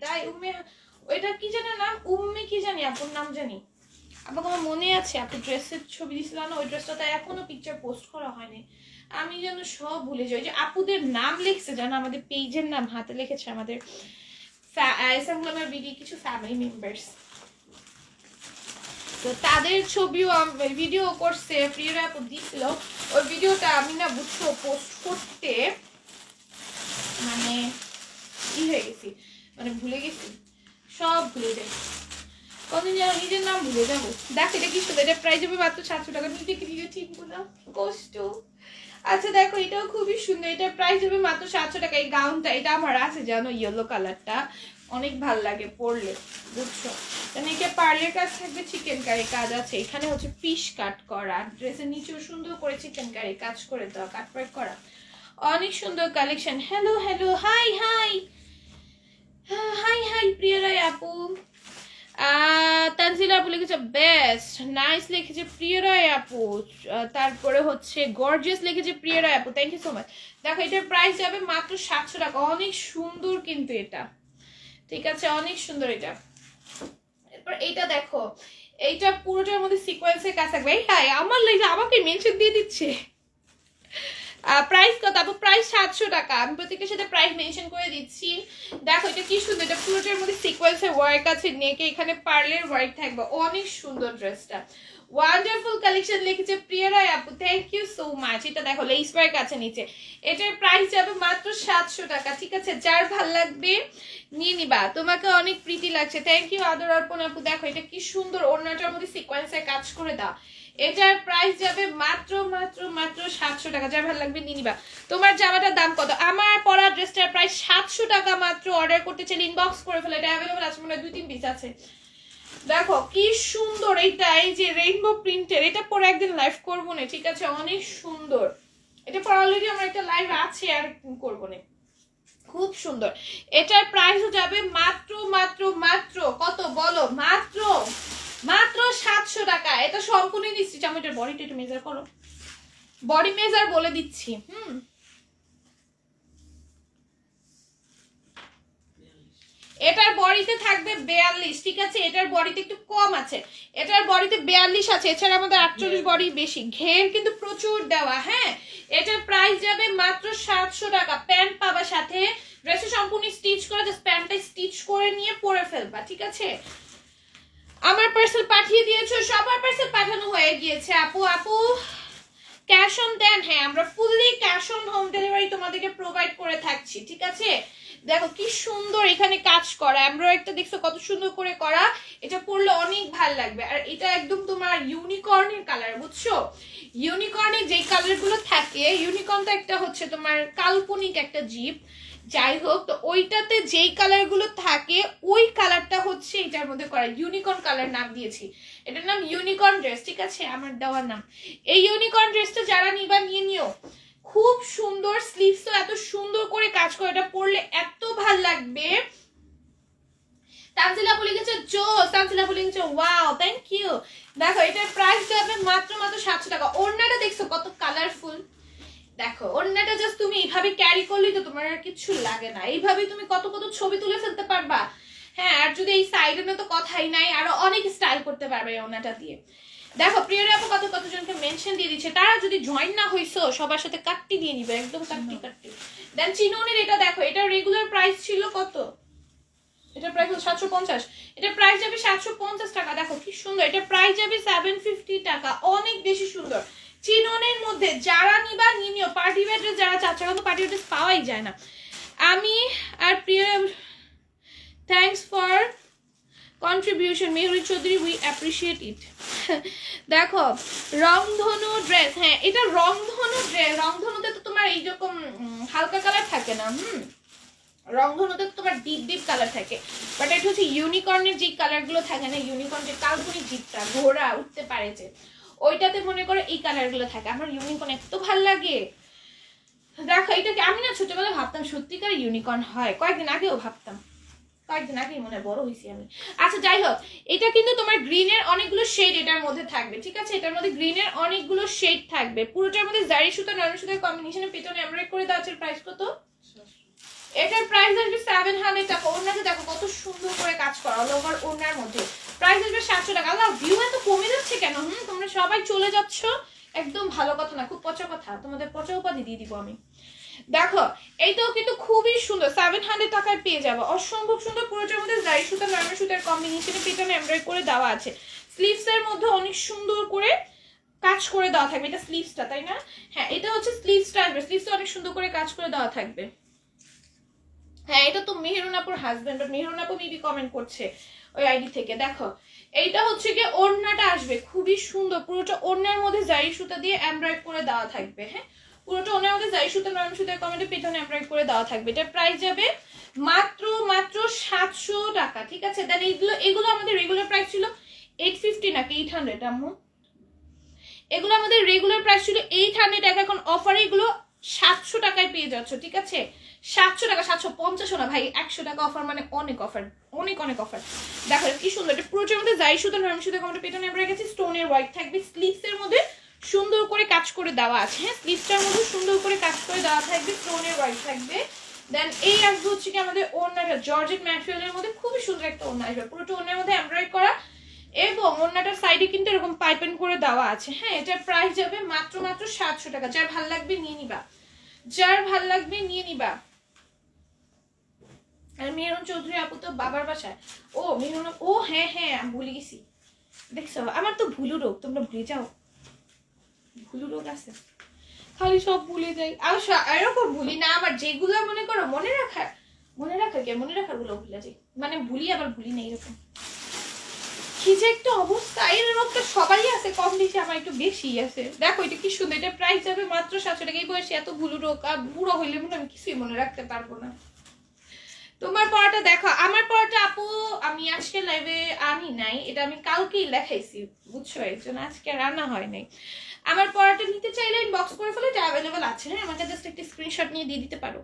ওইটা কি জানি নাম, উম্মে কি জানি আপুর নাম জানি। আবার আমার মনে আছে আপু ড্রেসের ছবি দিছিল না, ওই ড্রেসটা তাই এখনো পিকচার পোস্ট করা হয়নি। আমি যেন সব ভুলে যাই। যে আপুদের নাম লিখছে জানো, আমাদের পেজের নাম হাতে লিখেছে আমাদের কিছু ফ্যামিলি মেম্বার্স, তো তাদের ছবিও ভিডিও করছে প্রিয়রা আপু দিছিল। ওই ভিডিওটা আমি না বুঝছো পোস্ট করতে মানে কি হয়ে গেছি, মানে ভুলে গেছি, সব ভুলে যাই। কদিন যেন নিজের নাম ভুলে যাবো। দেখ এটা কি সুন্দর, এটা প্রাইস হবে মাত্র 700 টাকা। নিজেকে নিজে ঠিক বললাম, কষ্ট। আচ্ছা দেখো এটাও খুবই সুন্দর, এটা প্রাইস হবে মাত্র 700 টাকা। এই গাউনটা এটা আমার আছে জানো, ইয়েলো কালারটা অনেক ভাল লাগে পরলে বুঝছো। এটা পার্লের কাজ থাকবে, চিকেন কারি কাজ আছে, এখানে হচ্ছে ফিশ কাট করা, ড্রেসের নিচেও সুন্দর করে চিকেন কারি কাজ করে দেওয়া, কাটওয়ার্ক করা, অনেক সুন্দর collection. Hello hello, hi hi hi hi প্রিয়রা আপু। তানজিলা আপু লিখেছে বেস্ট, নাইস লিখেছে প্রিয়রায় আপু। তারপরে হচ্ছে গর্জিয়াস লিখেছে প্রিয়রায় আপু, থ্যাংক ইউ সো মাচ। দেখো এটার প্রাইস যাবে মাত্র 700 টাকা। অনেক সুন্দর কিন্তু এটা, ঠিক আছে অনেক সুন্দর এটা। এরপর এইটা দেখো, এইটা পুরোটার মধ্যে সিকোয়েন্সের কাজ থাকবে। হ্যাঁ আমার লাগে আমাকে মেনশন দিয়ে দিচ্ছে। প্রাইস কত আপু? প্রাইস 700 টাকা। আমি প্রত্যেকের সাথে প্রাইস মেনশন করে দিচ্ছি। দেখো এটা কি সুন্দর, এটা পুরোটার মধ্যে সিকোয়েন্সের ওয়ার্ক আছে, নেকে এখানে পার্লের ওয়ার্ক থাকবে, অনেক সুন্দর ড্রেসটা। ওয়ান্ডারফুল কালেকশন লিখেছে প্রিয়রায় আপু, থ্যাংক ইউ সো মাচ। এটা দেখো লেস ওয়ার্ক আছে নিচে, এটার প্রাইস যাবে মাত্র 700 টাকা। ঠিক আছে, যার ভাল লাগবে নিয়ে নিবা। তোমাকে অনেক প্রীতি লাগছে, থ্যাংক ইউ আদর অর্পণ আপু। দেখো এটা কি সুন্দর, ওড়নাটার মধ্যে সিকোয়েন্সের কাজ করে দাও। এটার প্রাইস যাবে মাত্র মাত্র মাত্র 700 টাকা। যার ভালো লাগবে নিয়ে নিবা। তোমার জামাটার দাম কত? আমার পরা ড্রেসটার প্রাইস 700 টাকা মাত্র। অর্ডার করতে চাইলে ইনবক্স করে ফেলে, এটা অ্যাভেলেবল আছে, মনে হয় 2-3 পিস আছে। দেখো কি সুন্দর এইটা, এই যে রেইনবো প্রিন্টের, এটা পরে একদিন লাইভ করবো না, ঠিক আছে অনেক সুন্দর। এটা পরে অলরেডি আমার একটা লাইভ আছে, আর করবো না, খুব সুন্দর। এটার প্রাইসও যাবে মাত্র মাত্র মাত্র কত বলো? মাত্র মাত্র 700 টাকা। এটা সম্পূর্ণ দিচ্ছি। আমি এটার বডিটা একটু মেজার করো, বডি মেজার বলে দিচ্ছি। এটার বডিতে থাকবে 42, ঠিক আছে। এটার বডিতে একটু কম আছে, এটার বডিতে 42 আছে, এছাড়া আমাদের 48 বডি বেশি, ঘের কিন্তু প্রচুর দেওয়া। হ্যাঁ এটার প্রাইস যাবে মাত্র 700 টাকা। প্যান্ট পাবা সাথে, ড্রেসে সম্পূর্ণ স্টিচ করে, জাস্ট প্যান্টটা স্টিচ করে নিয়ে পরে ফেলবা, ঠিক আছে। আমার পার্সেল পাঠিয়ে দিয়েছো, সবার পার্সেল পাঠানো হয়ে গিয়েছে। আপু ক্যাশ অন দেন, হ্যাঁ আমরা fully cash on home delivery তোমাদেরকে প্রোভাইড করে থাকছি, ঠিক আছে। দেখো কি সুন্দর এখানে কাজ করা, এমব্রয়ডারিটা দেখছো কত সুন্দর করে করা, এটা পরলে অনেক ভালো লাগবে। আর এটা একদম তোমার ইউনিকর্নের কালার, বুঝছো? ইউনিকর্নের যেই কালারগুলো থাকে, ইউনিকর্নটা একটা হচ্ছে তোমার কাল্পনিক একটা জীব, যাই হোক, তো ওইটাতে যেই কালারগুলো থাকে ওই কালারটা হচ্ছে এটার মধ্যে করা, ইউনিকর্ন কালার নাম দিয়েছি, এটার নাম ইউনিকর্ন ড্রেস, ঠিক আছে, আমার দেওয়ার নাম। এই ইউনিকর্ন ড্রেসটা যারা নিবা নিয়ে নিও, খুব সুন্দর, স্লিভসও এত সুন্দর করে কাজ করে, এটা পরলে এত ভাল লাগবে। তানজিলা বলে গেছে জো, তানজিলা বলে গেছে ওয়াও, থ্যাংক ইউ। দেখো এটার প্রাইস যাবে মাত্র 700 টাকা। ওড়নাটা দেখছো কত কালারফুল, দেখো ওড়নাটা জাস্ট তুমি এইভাবে ক্যারি করলেই তো তোমার আর কিছু লাগে না, এইভাবে তুমি কত কত ছবি তুলে ফেলতে পারবা। হ্যাঁ, আর যদি এই সাইডে তো কথাই নাই, আরো অনেক স্টাইল করতে পারবে এই ওড়নাটা দিয়ে। দেখো প্রিয়রা আপু কতজনকে মেনশন দিয়ে দিচ্ছে, তারা যদি জয়েন না হইছো সবার সাথে কাটটি দিয়ে নিবে, একদম কাটটি। দেন চিনোনের এটা দেখো, এটা রেগুলার প্রাইস ছিল কত, এটা প্রাইস 750, এটা প্রাইস যাবে 750 টাকা। দেখো কি সুন্দর, এটা প্রাইস যাবে 750 টাকা, অনেক বেশি সুন্দর। চিনোনের মধ্যে যারা নিবা নিও, পার্টি ওয়্যার ড্রেস যারা চাচ্ছে, এখন তো পার্টি ওয়্যার ড্রেস পাওয়াই যায় না। আমি আর প্রিয় thanks for contribution Mehuri Chowdhury, we appreciate it. দেখো রংধনু ড্রেস, হ্যাঁ এটা রংধনু ড্রেস, রংধনুতে তো তোমার এইরকম হালকা কালার থাকে না, রংধনুতে তো তোমার ডিপ ডিপ কালার থাকে, বাট এটা হচ্ছে ইউনিকর্নের যে কালার গুলো থাকে না, ইউনিকর্ন যে কাল্পনিক জীবটা ঘোড়া উঠতে পারে যে, ওইটাতে মনে করো এই কালার গুলো থাকে। আমার ইউনিকর্ন এত ভাল লাগে। দেখো এটাকে আমি না ছোটবেলায় ভাবতাম সত্যিকার ইউনিকর্ন হয়, কয়েকদিন আগেও ভাবতাম, কয়েকদিন আগেই মনে বড় হয়েছি আমি। আচ্ছা যাই হোক, এটা কিন্তু তোমার গ্রিনের অনেকগুলো শেড এটার মধ্যে থাকবে, ঠিক আছে, এটার মধ্যে গ্রিনের অনেকগুলো শেড থাকবে, পুরোটার মধ্যে জারি সুতা নরম সুতার কম্বিনেশনে পেছনে এমব্রয়ডারি করে দেওয়া আছে। প্রাইস কত? এটার প্রাইস আসবে 700 টাকা। ওড়নাতে দেখো কত সুন্দর করে কাজ করা, অল ওভার ওড়নার মধ্যে। প্রাইস আসবে 700 টাকা। আল্লাহ ভিউ এত কমে যাচ্ছে কেন? তোমরা সবাই চলে যাচ্ছ, একদম ভালো কথা না, খুব পচা কথা, তোমাদের পচা উপাধি দিয়ে দিব আমি। দেখো এইটাও কিন্তু খুবই সুন্দর, 700 টাকায় পেয়ে যাবো, অসম্ভব সুন্দর। পুরোটার মধ্যে জারি সুতা নরম সুতার কম্বিনেশনে পেছনে এমব্রয়ডারি করে দেওয়া আছে। স্লিভস এর মধ্যে অনেক সুন্দর করে কাজ করে দেওয়া থাকবে, এটা স্লিভসটা তাই না? হ্যাঁ এটা হচ্ছে স্লিভসটা আসবে, স্লিভসটা অনেক সুন্দর করে কাজ করে দেওয়া থাকবে। হ্যাঁ এটা তো মেহেরুন আপুর হাজবেন্ড, মেহেরুন আপু মেবি কমেন্ট করছে ওই আইডি থেকে। দেখো এইটা হচ্ছে কি ওড়নাটা আসবে খুবই সুন্দর, পুরোটা ওড়নার মধ্যে জারি সুতা দিয়ে এমব্রয়ডারি করে দেওয়া থাকবে। হ্যাঁ পুরোটা ওড়নার মধ্যে জারি সুতা নরম সুতার কমেন্টে পেছনে এমব্রয়ডারি করে দেওয়া থাকবে। এটার প্রাইস যাবে মাত্র 700 টাকা, ঠিক আছে। দেন এগুলো আমাদের রেগুলার প্রাইস ছিল 850 নাকি 800 আম্মু, এগুলো আমাদের রেগুলার প্রাইস ছিল 800 টাকা, এখন অফারে এগুলো 700 টাকায় পেয়ে যাচ্ছ, ঠিক আছে। 700 টাকা, 750 না ভাই, 100 টাকা অফার মানে অনেক অফার, অনেক অনেক অফার। দেখো কি সুন্দর, এটা পুরোটার মধ্যে জারি সুতা নরম সুতা কমেন্টে পেছনে এমব্রয়ডারি গেছে, স্টোনের ওয়ার্ক থাকবে, স্লিভস এর মধ্যে সুন্দর করে কাজ করে দেওয়া আছে। হ্যাঁ স্লিভসটার মধ্যে সুন্দর করে কাজ করে দেওয়া থাকবে, স্টোনের ওয়ার্ক থাকবে। দেন এই আসবে হচ্ছে কি আমাদের ওড়নাটা জর্জেট ম্যাটেরিয়ালের মধ্যে খুবই সুন্দর একটা ওড়না আসবে, পুরোটা ওড়নার মধ্যে এমব্রয়ডারি করা এবং ওড়নাটার সাইডে কিন্তু এরকম পাইপেন করে দেওয়া আছে। হ্যাঁ এটার প্রাইস যাবে মাত্র 700 টাকা। যার ভাল লাগবে নিয়ে নিবা, যার ভাল লাগবে নিয়ে নিবা। আর মেহরুন চৌধুরী আপু তো বাবার বাসায়, ও মেহরুন, ও হ্যাঁ হ্যাঁ আমি ভুলে গেছি, দেখছো আমার তো ভুলু রোগ, তোমরা ভুলে যাও, ভুলু রোগ আছে, খালি সব ভুলে যাই। আর এরকম ভুলি না, আবার যেগুলো মনে করো মনে রাখার গুলো ভুলে যাই, মানে ভুলি আবার ভুলি না, এরকম কি যে একটা অবস্থা। এই রোগটা সবাই আছে কম বেশি, আমার একটু বেশি আছে। দেখো এটা কি সুন্দর, এটা প্রাইস যাবে মাত্র 700 টাকা। এই বয়সে এত ভুলু রোগ, আর বুড়ো হইলে মনে আমি কিছুই মনে রাখতে পারবো না। তোমার পড়াটা দেখো, আমার পড়াটা আপু আমি আজকে লাইভে আনি নাই, এটা আমি কালকেই লেখাইছি, বুঝছো, এর জন্য আজকে আর আনা হয় নাই। আমার পড়াটা নিতে চাইলে ইনবক্স করে ফেলে, এটা অ্যাভেলেবল আছে। হ্যাঁ আমাকে জাস্ট একটা স্ক্রিনশট নিয়ে দিয়ে দিতে পারো,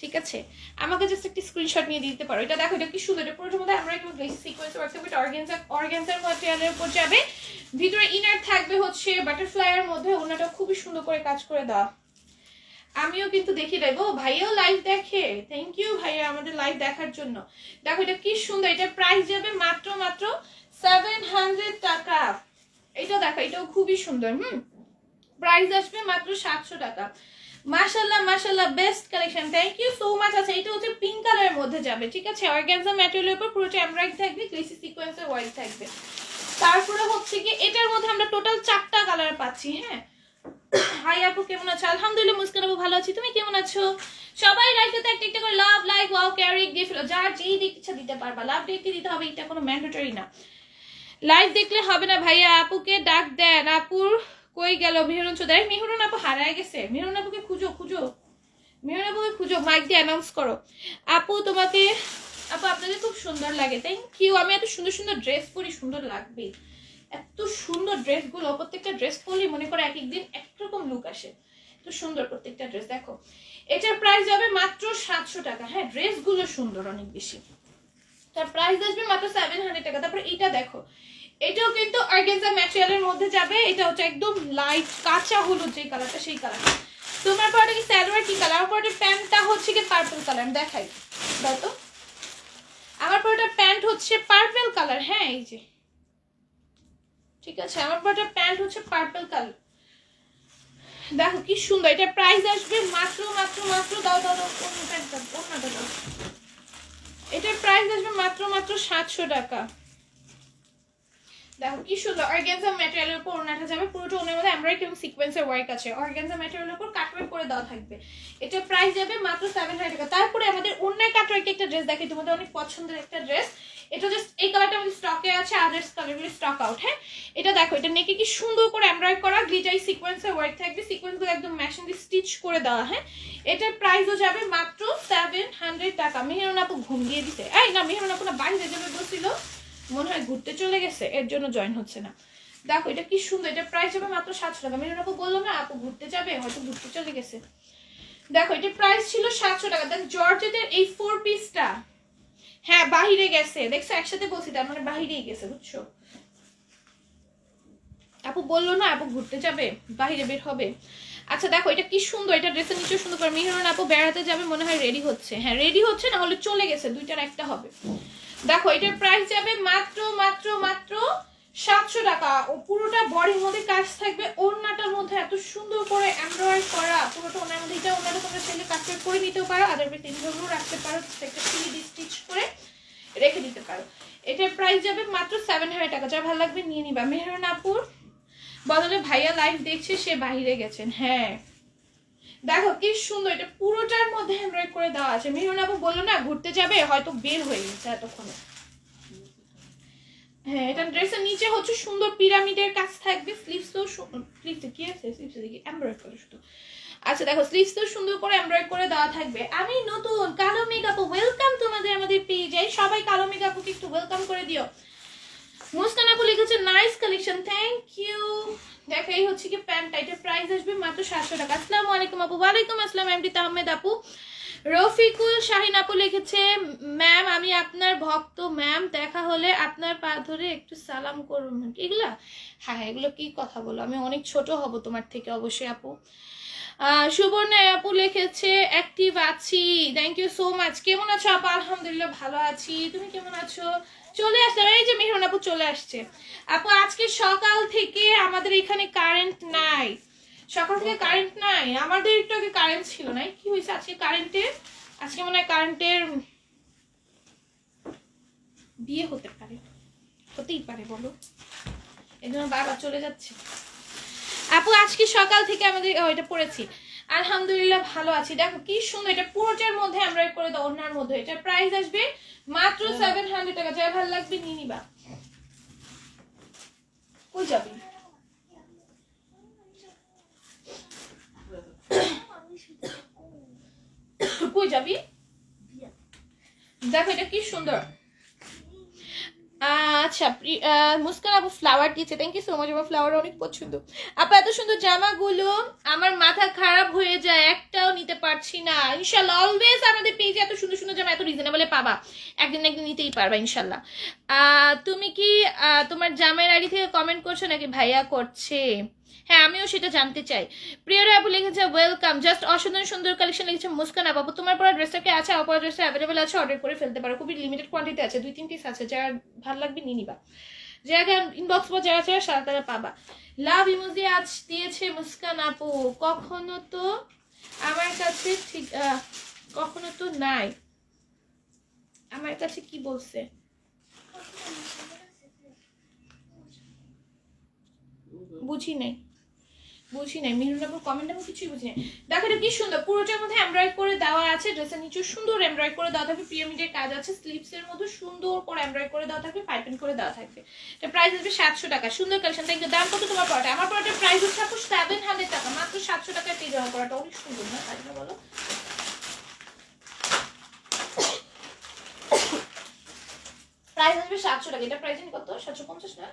ঠিক আছে, আমাকে জাস্ট একটা স্ক্রিনশট নিয়ে দিতে পারো। এটা দেখো এটা কি সুন্দর, এটা পুরোটার মধ্যে আমরা একটু গ্লেসি সিকোয়েন্স ওয়ার্ক থাকবে, এটা অর্গানজার ম্যাটেরিয়ালের উপর যাবে, ভিতরে ইনার থাকবে হচ্ছে বাটারফ্লাইয়ের মধ্যে, ওনাটা খুবই সুন্দর করে কাজ করে দেওয়া। আমিও কিন্তু দেখি দেবো, ভাইয়াও লাইভ দেখে, থ্যাংক ইউ ভাইয়া আমাদের লাইভ দেখার জন্য। দেখো এটা কি সুন্দর, এটা প্রাইস যাবে মাত্র 700 টাকা। এটা দেখো এটাও খুবই সুন্দর, প্রাইস আসবে মাত্র 700 টাকা। মাশাআল্লাহ মাশাআল্লাহ, best collection, thank you so much. আছে এটা হচ্ছে পিঙ্ক কালারের মধ্যে যাবে, ঠিক আছে, অর্গানজা ম্যাটেরিয়ালের উপর পুরোটা এমব্রয়ডারি থাকবে, গ্লেসি সিকোয়েন্সের ওয়ার্ক থাকবে। তারপরে হচ্ছে কি এটার মধ্যে আমরা টোটাল 4টা কালার পাচ্ছি। হ্যাঁ হাই আপু কেমন আছো? আলহামদুলিল্লাহ মুস্কান আপু ভালো আছি, তুমি কেমন আছো? সবাই লাইকটাতে একটা একটা করে লাভ লাইক ওয়াও ক্যারি দিয়ে ফেলো, যার যেই ইচ্ছা দিতে পারবা, লাভ দেখতে দিতে হবে, এটা কোনো ম্যান্ডেটরি না। লাইভ দেখলে হবে না ভাইয়া, আপুকে ডাক দেন। আপুর কই গেল মেহরুন চৌধুরী? মেহরুন আপু হারায় গেছে, মেহরুন আপুকে খুঁজো খুঁজো, মেহরুন আপুকে খুঁজো, মাইক দিয়ে অ্যানাউন্স করো। আপু তোমাকে, আপু আপনাদের খুব সুন্দর লাগে, থ্যাংক ইউ। আমি এত সুন্দর সুন্দর ড্রেস পরি, সুন্দর লাগবে, এত সুন্দর ড্রেসগুলো, প্রত্যেকটা ড্রেস পরলে মনে করে এক একদিন একরকম লুক আসে, এত সুন্দর প্রত্যেকটা ড্রেস। দেখো এটার প্রাইস যাবে মাত্র 700 টাকা। হ্যাঁ ড্রেসগুলো সুন্দর অনেক বেশি, তার প্রাইস আসবে মাত্র 700 টাকা। তারপর এটা দেখো, এটাও কিন্তু অর্গানজা ম্যাটেরিয়ালের মধ্যে যাবে, এটা হচ্ছে একদম লাইট কাঁচা হলুদ যে কালারটা, সেই কালারটা। তোমার পরে কি সালোয়ার কি কালার? আমার পরে প্যান্টটা হচ্ছে কি পার্পল কালার, দেখাই দাও তো। আমার পরে প্যান্ট হচ্ছে পার্পল কালার, হ্যাঁ এই যে, ঠিক আছে, আমার পরে প্যান্ট হচ্ছে পার্পল কালার। দেখো কি সুন্দর, এটা প্রাইস আসবে মাত্র মাত্র মাত্র, দাও দাও দাও অন্যটা দাও, এটার প্রাইস আসবে মাত্র মাত্র 700 টাকা। দেখো কি সুন্দর অর্গানজা ম্যাটেরিয়ালের উপর ওড়নাটা যাবে, পুরোটা ওনার মধ্যে এমব্রয়ডারি এবং সিকোয়েন্সের ওয়ার্ক আছে, অর্গানজা ম্যাটেরিয়ালের উপর কাটওয়ার্ক করে দেওয়া থাকবে। এটা প্রাইস যাবে মাত্র 700 টাকা। তারপরে আমাদের ওড়নার কাটওয়ার্কে একটা ড্রেস দেখি, তোমাদের অনেক পছন্দের একটা ড্রেস, এটা জাস্ট এই কালারটা আমাদের স্টকে আছে, আদার্স কালারগুলো স্টক আউট। হ্যাঁ এটা দেখো, এটা নেকে কি সুন্দর করে এমব্রয়ডারি করা গ্লিটারি সিকোয়েন্সের ওয়ার্ক থাকবে, সিকোয়েন্সগুলো একদম মেশিন দিয়ে স্টিচ করে দেওয়া। হ্যাঁ এটার প্রাইসও যাবে মাত্র 700 টাকা। মেহেরুন আপু ঘুম দিয়ে দিতে, এই না মেহেরুন আপু না বাইরে যাবে বলছিল, মনে হয় ঘুরতে চলে গেছে, এর জন্য জয়েন হচ্ছে না। দেখো এটা কি সুন্দর, এটা প্রাইস হবে মাত্র 700 টাকা। মেহেরুন আপু বললো না আপু ঘুরতে যাবে, হয়তো ঘুরতে চলে গেছে। দেখো এটা প্রাইস ছিল 700 টাকা। দেন জর্জেটের এই 4 পিসটা, হ্যাঁ বাহিরে গেছে, দেখছো একসাথে বলছি, তার মানে বাহিরেই গেছে, বুঝছো? আপু বললো না আপু ঘুরতে যাবে, বাহিরে বের হবে। আচ্ছা দেখো এটা কি সুন্দর, এটা ড্রেসের নিচেও সুন্দর করে। মেহেরুন আপু বেড়াতে যাবে মনে হয়, রেডি হচ্ছে, হ্যাঁ রেডি হচ্ছে, না হলে চলে গেছে, দুইটার একটা হবে। দেখো এটার প্রাইস যাবে মাত্র মাত্র মাত্র 700 টাকা। ও পুরোটা বডির মধ্যে কাজ থাকবে, ওড়নাটার মধ্যে এত সুন্দর করে এমব্রয়ডারি করা, পুরোটা ওনার মধ্যে, এটা ওনাটা তোমরা চাইলে কাটওয়ার্ক করে নিতেও পারো, আদারওয়াইজ তিনভাবেও রাখতে পারো, একটা সিলি দিয়ে স্টিচ করে রেখে দিতে পারো। এটার প্রাইস যাবে মাত্র 700 টাকা। যা ভালো লাগবে নিয়ে নিবা। মেহেরুন আপুর বদলে ভাইয়া লাইভ দেখছে, সে বাহিরে গেছেন। হ্যাঁ দেখো কি সুন্দর, এটা পুরোটার মধ্যে এমব্রয়ডারি করে দেওয়া আছে। মেহেরুন আপু বললো না ঘুরতে যাবে, হয়তো বের হয়ে গেছে এতক্ষণে। হ্যাঁ এটা ড্রেসের নিচে হচ্ছে সুন্দর পিরামিডের কাজ থাকবে, স্লিভসও স্লিভসে কি আছে, স্লিভসে দেখি এমব্রয়ডারি করে শুধু। আচ্ছা দেখো স্লিভসও সুন্দর করে এমব্রয়ডারি করে দেওয়া থাকবে। আমি নতুন কালো মেকআপ, ওয়েলকাম তোমাদের আমাদের পেজে, সবাই কালো মেকআপকে একটু ওয়েলকাম করে দিও। মুস্কান আপু লিখেছে নাইস কালেকশন, থ্যাংক ইউ। দেখো এই হচ্ছে কি প্যান্টটা, এটার প্রাইস আসবে মাত্র 700 টাকা। আসসালামু আলাইকুম আপু। ওয়ালাইকুম আসসালাম এমডি আহমেদ আপু। রফিকুল শাহিন আপু লিখেছে ম্যাম আমি আপনার ভক্ত ম্যাম, দেখা হলে আপনার পা ধরে একটু সালাম করুন। এগুলা হ্যাঁ এগুলো কি কথা বলো, আমি অনেক ছোট হব তোমার থেকে অবশ্যই আপু। সুবর্ণা আপু লিখেছে অ্যাক্টিভ আছি, থ্যাংক ইউ সো মাচ। কেমন আছো আপু? আলহামদুলিল্লাহ ভালো আছি, তুমি কেমন আছো? চলে আসলাম, এই যে মেহরুন আপু চলে আসছে। আপু আজকে সকাল থেকে আমাদের এখানে কারেন্ট নাই, সকাল থেকে কারেন্ট নাই, আমাদের একটু আগে কারেন্ট ছিল না, কি হয়েছে আজকে কারেন্টের? আজকে মনে হয় কারেন্টের বিয়ে হতে পারে, হতেই পারে বলো, এই জন্য বারবার চলে যাচ্ছে। আপু আজকে সকাল থেকে আমাদের এটা পড়েছি, আলহামদুলিল্লাহ ভালো আছি। দেখো কি সুন্দর, এটা পুরোটার মধ্যে এমব্রয়ডারি করে দাও ওনার মধ্যে। এটা প্রাইস আসবে মাত্র 700 টাকা। যা ভালো লাগবে নিয়ে নিবা। কই যাবি? কই যাবি? দেখো এটা কি সুন্দর। আচ্ছা মুস্কান আপু ফ্লাওয়ার দিয়েছে, থ্যাংক ইউ সো মাচ। আমার ফ্লাওয়ার অনেক পছন্দ আপু। এত সুন্দর জামাগুলো আমার মাথা খারাপ হয়ে যায়, একটাও নিতে পারছি না। ইনশাল্লাহ অলওয়েজ আমাদের পেজে এত সুন্দর সুন্দর জামা এত রিজনেবলে পাবা, একদিন একদিন নিতেই পারবা ইনশাল্লাহ। তুমি কি তোমার জামাইয়ের আইডি থেকে কমেন্ট করছো নাকি ভাইয়া করছে? হ্যাঁ আমিও সেটা জানতে চাই। প্রিয়রা আপু লিখেছে ওয়েলকাম, জাস্ট অসাধারণ সুন্দর কালেকশন লিখেছে মুস্কান আপু। তোমার পরা ড্রেসটা কি আছে? অপরা ড্রেসটা অ্যাভেলেবেল আছে, অর্ডার করে ফেলতে পারো, খুবই লিমিটেড কোয়ান্টিটি আছে, 2-3 পিস আছে, যার ভালো লাগবে নিয়ে নিবা। যারা ইনবক্স বা যারা যারা সারা তারা পাবা। লাভ ইমোজি আজ দিয়েছে মুস্কান আপু, কখনো তো আমার কাছে ঠিক কখনো তো নাই, আমার কাছে কি বলছে বুঝি নাই। বুঝি নাই মিহিরুনাপুর কমেন্ট আমি কিছুই বুঝি নাই। দেখো এটা কি সুন্দর, পুরোটার মধ্যে এমব্রয়ডারি করে দেওয়া আছে, ড্রেসের নিচে সুন্দর এমব্রয়ডারি করে দেওয়া থাকবে, পিরামিডের কাজ আছে, স্লিভস এর মধ্যে সুন্দর করে এমব্রয়ডারি করে দেওয়া থাকবে, পাইপিং করে দেওয়া থাকবে। এটা প্রাইস আসবে 700 টাকা। সুন্দর কালেকশন। Thank you. দাম কত তোমার পড়াটা? আমার পড়াটার প্রাইস হচ্ছে আপু 700 টাকা, মাত্র 700 টাকায় পেয়ে যাওয়ার পড়াটা অনেক সুন্দর না? তাই না বলো? প্রাইস আসবে 700 টাকা। এটা প্রাইস কত? 750 না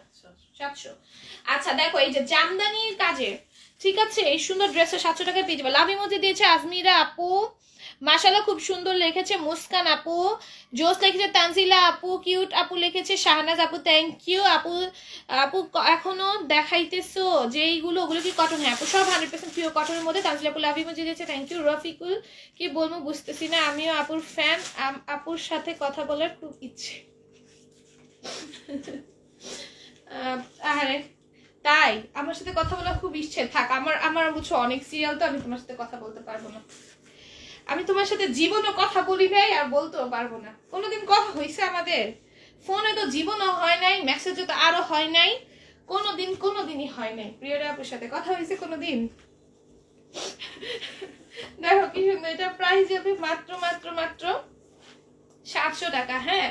700। আচ্ছা দেখো এই যে জামদানির কাজে, ঠিক আছে, এই সুন্দর ড্রেসে 700 টাকায় পেয়ে যাবে। লাভ ইমোজি দিয়েছে আজমিরা আপু, মাশাআল্লাহ খুব সুন্দর লিখেছে মুস্কান আপু, জোস লিখেছে তানজিলা আপু, কিউট আপু লিখেছে শাহনাজ আপু, থ্যাংক ইউ আপু। আপু এখনো দেখাইতেছো যে এইগুলো, ওগুলো কি কটন? হ্যাঁ আপু সব 100% পিওর কটনের মধ্যে। তানজিলা আপু লাভ ইমোজি দিয়েছে, থ্যাংক ইউ। রফিকুল কি বলবো বুঝতেছি না, আমিও আপুর ফ্যান, আপুর সাথে কথা বলার খুব ইচ্ছে। আরে তাই আমার সাথে কথা বলার খুব ইচ্ছে থাক, আমার বুঝছো অনেক সিরিয়াল, তো আমি তোমার সাথে কথা বলতে পারবো না। আমি তোমার সাথে জীবনও কথা বলি ভাই, আর বলতেও পারবো না। কোনোদিন কথা হয়েছে আমাদের ফোনে? তো জীবনও হয় নাই, মেসেজে তো আরো হয় নাই, কোনোদিনই হয় নাই। প্রিয়রা আপুর সাথে কথা হয়েছে কোনোদিন? দেখো কি সুন্দর, এটা প্রাইস যাবে মাত্র মাত্র মাত্র 700 টাকা। হ্যাঁ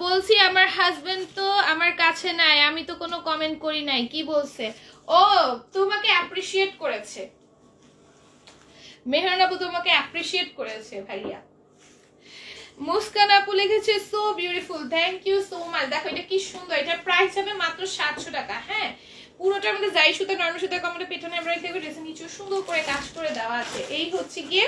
বলছি আমার হাজবেন্ড তো আমার কাছে নাই, আমি তো কোনো কমেন্ট করি নাই। কি বলছে? ও তোমাকে অ্যাপ্রিশিয়েট করেছে, মেহরান আপু তোমাকে অ্যাপ্রিশিয়েট করেছে ভাইয়া। মুস্কান আপু লিখেছে so beautiful, thank you so much. দেখো এটা কি সুন্দর, এটার প্রাইস হবে মাত্র 700 টাকা। হ্যাঁ পুরোটার মধ্যে যাই সুতা নরমাল সুতা কমরে পেছনে এমব্রয়ডারি থাকবে, ড্রেসের নিচে সুন্দর করে কাজ করে দেওয়া আছে। এই হচ্ছে গিয়ে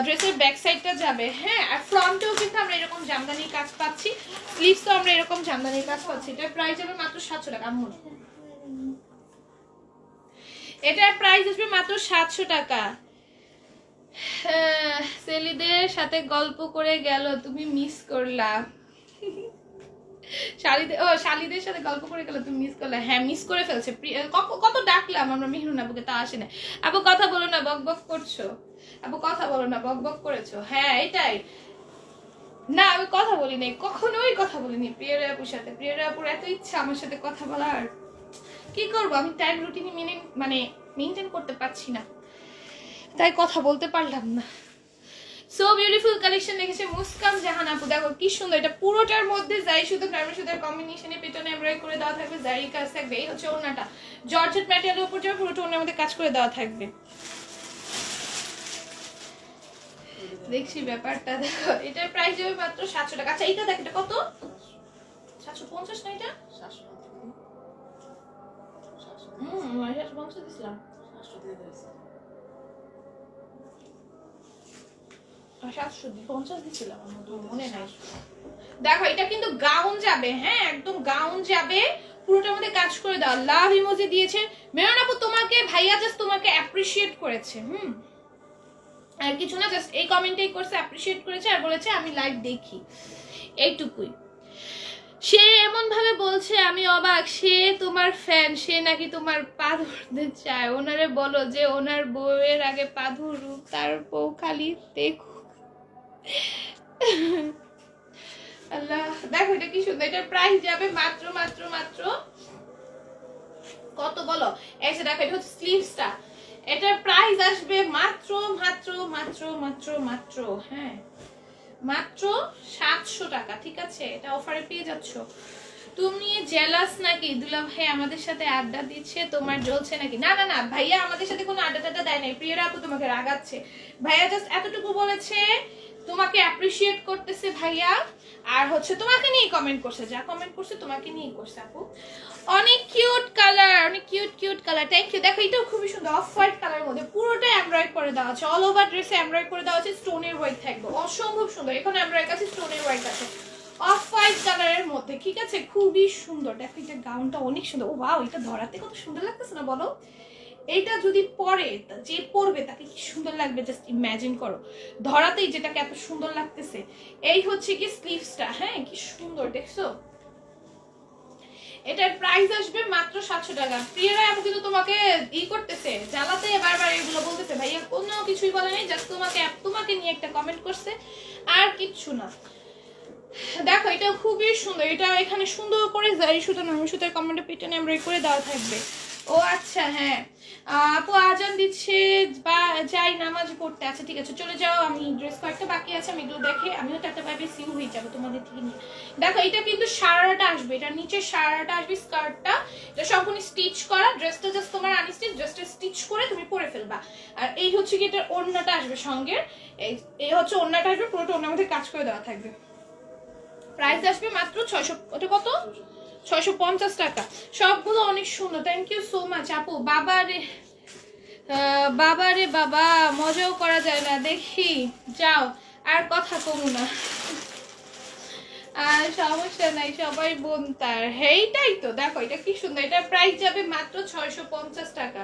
ড্রেসের ব্যাক সাইডটা যাবে। হ্যাঁ আর ফ্রন্টেও কিন্তু আমরা এরকম জামদানির কাজ পাচ্ছি, স্লিভসও আমরা এরকম জামদানির কাজ পাচ্ছি। এটার প্রাইস হবে মাত্র 700 টাকা। এটার প্রাইস আসবে মাত্র 700 টাকা। সেলিদের সাথে গল্প করে গেল, তুমি মিস করলা। শালিদের সাথে গল্প করে গেল, তুমি মিস করলা। হ্যাঁ মিস করে ফেলছে। কত ডাকলাম আমরা মিহিরুন আপুকে, তা আসে না। আপু কথা বলো না, বক বক করছো। আপু কথা বলো না, বক বক করেছো। হ্যাঁ এটাই না, আমি কথা বলি নাই, কখনোই কথা বলিনি প্রিয়রা আপুর সাথে। প্রিয়রা আপুর এত ইচ্ছা আমার সাথে কথা বলার, কি করবো আমি টাইম রুটিন মেনটেন করতে পারছি না, তাই কথা বলতে পারলাম না। সো বিউটিফুল কালেকশন দেখেছে মুস্কান জাহান আপু। দেখো কি সুন্দর, এটা পুরোটার মধ্যে যাই শুধু নরমাল সুতার কম্বিনেশনে পেটনে এমব্রয়ডারি করে দেওয়া থাকবে, জারি কাজ থাকবে। এই হচ্ছে ওড়নাটা, জর্জেট ম্যাটেরিয়ালের উপর যাবে, পুরোটা ওড়নার মধ্যে কাজ করে দেওয়া থাকবে। দেখছি ব্যাপারটা। দেখো এটার প্রাইস যাবে মাত্র 700 টাকা। আচ্ছা এইটা দেখ, এটা কত? 750 না? এটা 750 দিছিলাম, 750 দিছিলাম মনে নাই। দেখো এটা কিন্তু গাউন যাবে, হ্যাঁ একদম গাউন যাবে, পুরোটার মধ্যে কাজ করে দাও। লাভ ইমোজি দিয়েছে মেহরান আপু, তোমাকে ভাইয়া জাস্ট তোমাকে অ্যাপ্রিশিয়েট করেছে। আর কিছু না, জাস্ট এই কমেন্টটাই করছে, অ্যাপ্রিশিয়েট করেছে আর বলেছে আমি লাইভ দেখি, এইটুকুই। সে এমন ভাবে বলছে আমি অবাক, সে তোমার ফ্যান, সে নাকি তোমার পা ধরতে চায়। ওনারে বলো যে ওনার বউয়ের আগে পা ধরুক, তার বউ খালি দেখুক। আল্লাহ দেখো এটা কি সুন্দর, এটার প্রাইস যাবে মাত্র মাত্র মাত্র কত বলো? এসে দেখো এটা হচ্ছে স্লিভসটা, এটার প্রাইস আসবে মাত্র মাত্র মাত্র মাত্র মাত্র হ্যাঁ মাত্র 700 টাকা। ঠিক আছে, এটা অফারে পেয়ে যাচ্ছ। তুমি জেলাস নাকি দুলা ভাই আমাদের সাথে আড্ডা দিচ্ছে, তোমার জ্বলছে নাকি? না না না ভাইয়া আমাদের সাথে কোনো আড্ডা টাড্ডা দেয় নাই, প্রিয়রা আপু তোমাকে রাগাচ্ছে। ভাইয়া জাস্ট এতটুকু বলেছে তোমাকে অ্যাপ্রিশিয়েট করতেছে ভাইয়া, আর হচ্ছে তোমাকে নিয়ে কমেন্ট করছে, যা কমেন্ট করছে তোমাকে নিয়ে করছে আপু। অনেক কিউট কালার, অনেক cute cute colour, thank you. দেখো এটাও খুবই সুন্দর, অফ হোয়াইট কালারের মধ্যে পুরোটা এমব্রয়ডারি করে দেওয়া আছে, অল ওভার ড্রেসে এমব্রয়ডারি করে দেওয়া আছে, স্টোনের ওয়ার্ক থাকবে, অসম্ভব সুন্দর। এখানে এমব্রয়ডারি আছে, স্টোনের ওয়ার্ক আছে, অফ হোয়াইট কালারের মধ্যে। ঠিক আছে, খুবই সুন্দর। দেখো এটা গাউনটা অনেক সুন্দর। ও ওয়াও, এটা ধরাতে কত সুন্দর লাগতেছে না বলো? এইটা যদি পরে যে পরবে তাকে কি সুন্দর লাগবে, জাস্ট ইমাজিন করো। ধরাতেই যেটাকে এত সুন্দর লাগতেছে। এই হচ্ছে কি স্লিভসটা, হ্যাঁ কি সুন্দর দেখছো। এটার প্রাইস আসবে মাত্র 700 টাকা। প্রিয়রা আমি কিন্তু তোমাকে করতেছে, জ্বালাতে বারবার এগুলো বলতেছে, ভাইয়া কোনো কিছুই বলে নাই, জাস্ট তোমাকে নিয়ে একটা কমেন্ট করছে, আর কিচ্ছু না। দেখো এটা খুবই সুন্দর, এটা এখানে সুন্দর করে জারি সুতা নরমাল সুতার কমেন্টে পেটনে এমব্রয়ডারি করে দেওয়া থাকবে। ও আচ্ছা হ্যাঁ আপু আজান দিচ্ছে বা যাই নামাজ পড়তে। আচ্ছা ঠিক আছে চলে যাও, আমি ড্রেস কয়েকটা বাকি আছে আমি এগুলো দেখে আমিও তো একটা ভাবে সিউ হয়ে যাবো তোমাদের থেকে নিয়ে। দেখো এটা কিন্তু সারাটা আসবে, এটা নিচে সারাটা আসবে, স্কার্টটা এটা সম্পূর্ণ স্টিচ করা, ড্রেসটা জাস্ট তোমার আনস্টিচ, ড্রেসটা স্টিচ করে তুমি পরে ফেলবা। আর এই হচ্ছে কি এটার ওড়নাটা আসবে সঙ্গে, এই হচ্ছে ওড়নাটা আসবে, পুরোটা ওড়নার মধ্যে কাজ করে দেওয়া থাকবে। প্রাইস আসবে মাত্র 600, ওটা কত 650 টাকা। সবগুলো অনেক সুন্দর, থ্যাংক ইউ সো মাচ আপু। বাবারে বাবারে বাবা, মজাও করা যায় না, দেখি যাও আর কথা কমু না। আর সমস্যা নাই, সবাই বোন তার, এইটাই তো। দেখো এটা কি সুন্দর, এটা প্রাইস যাবে মাত্র 650 টাকা,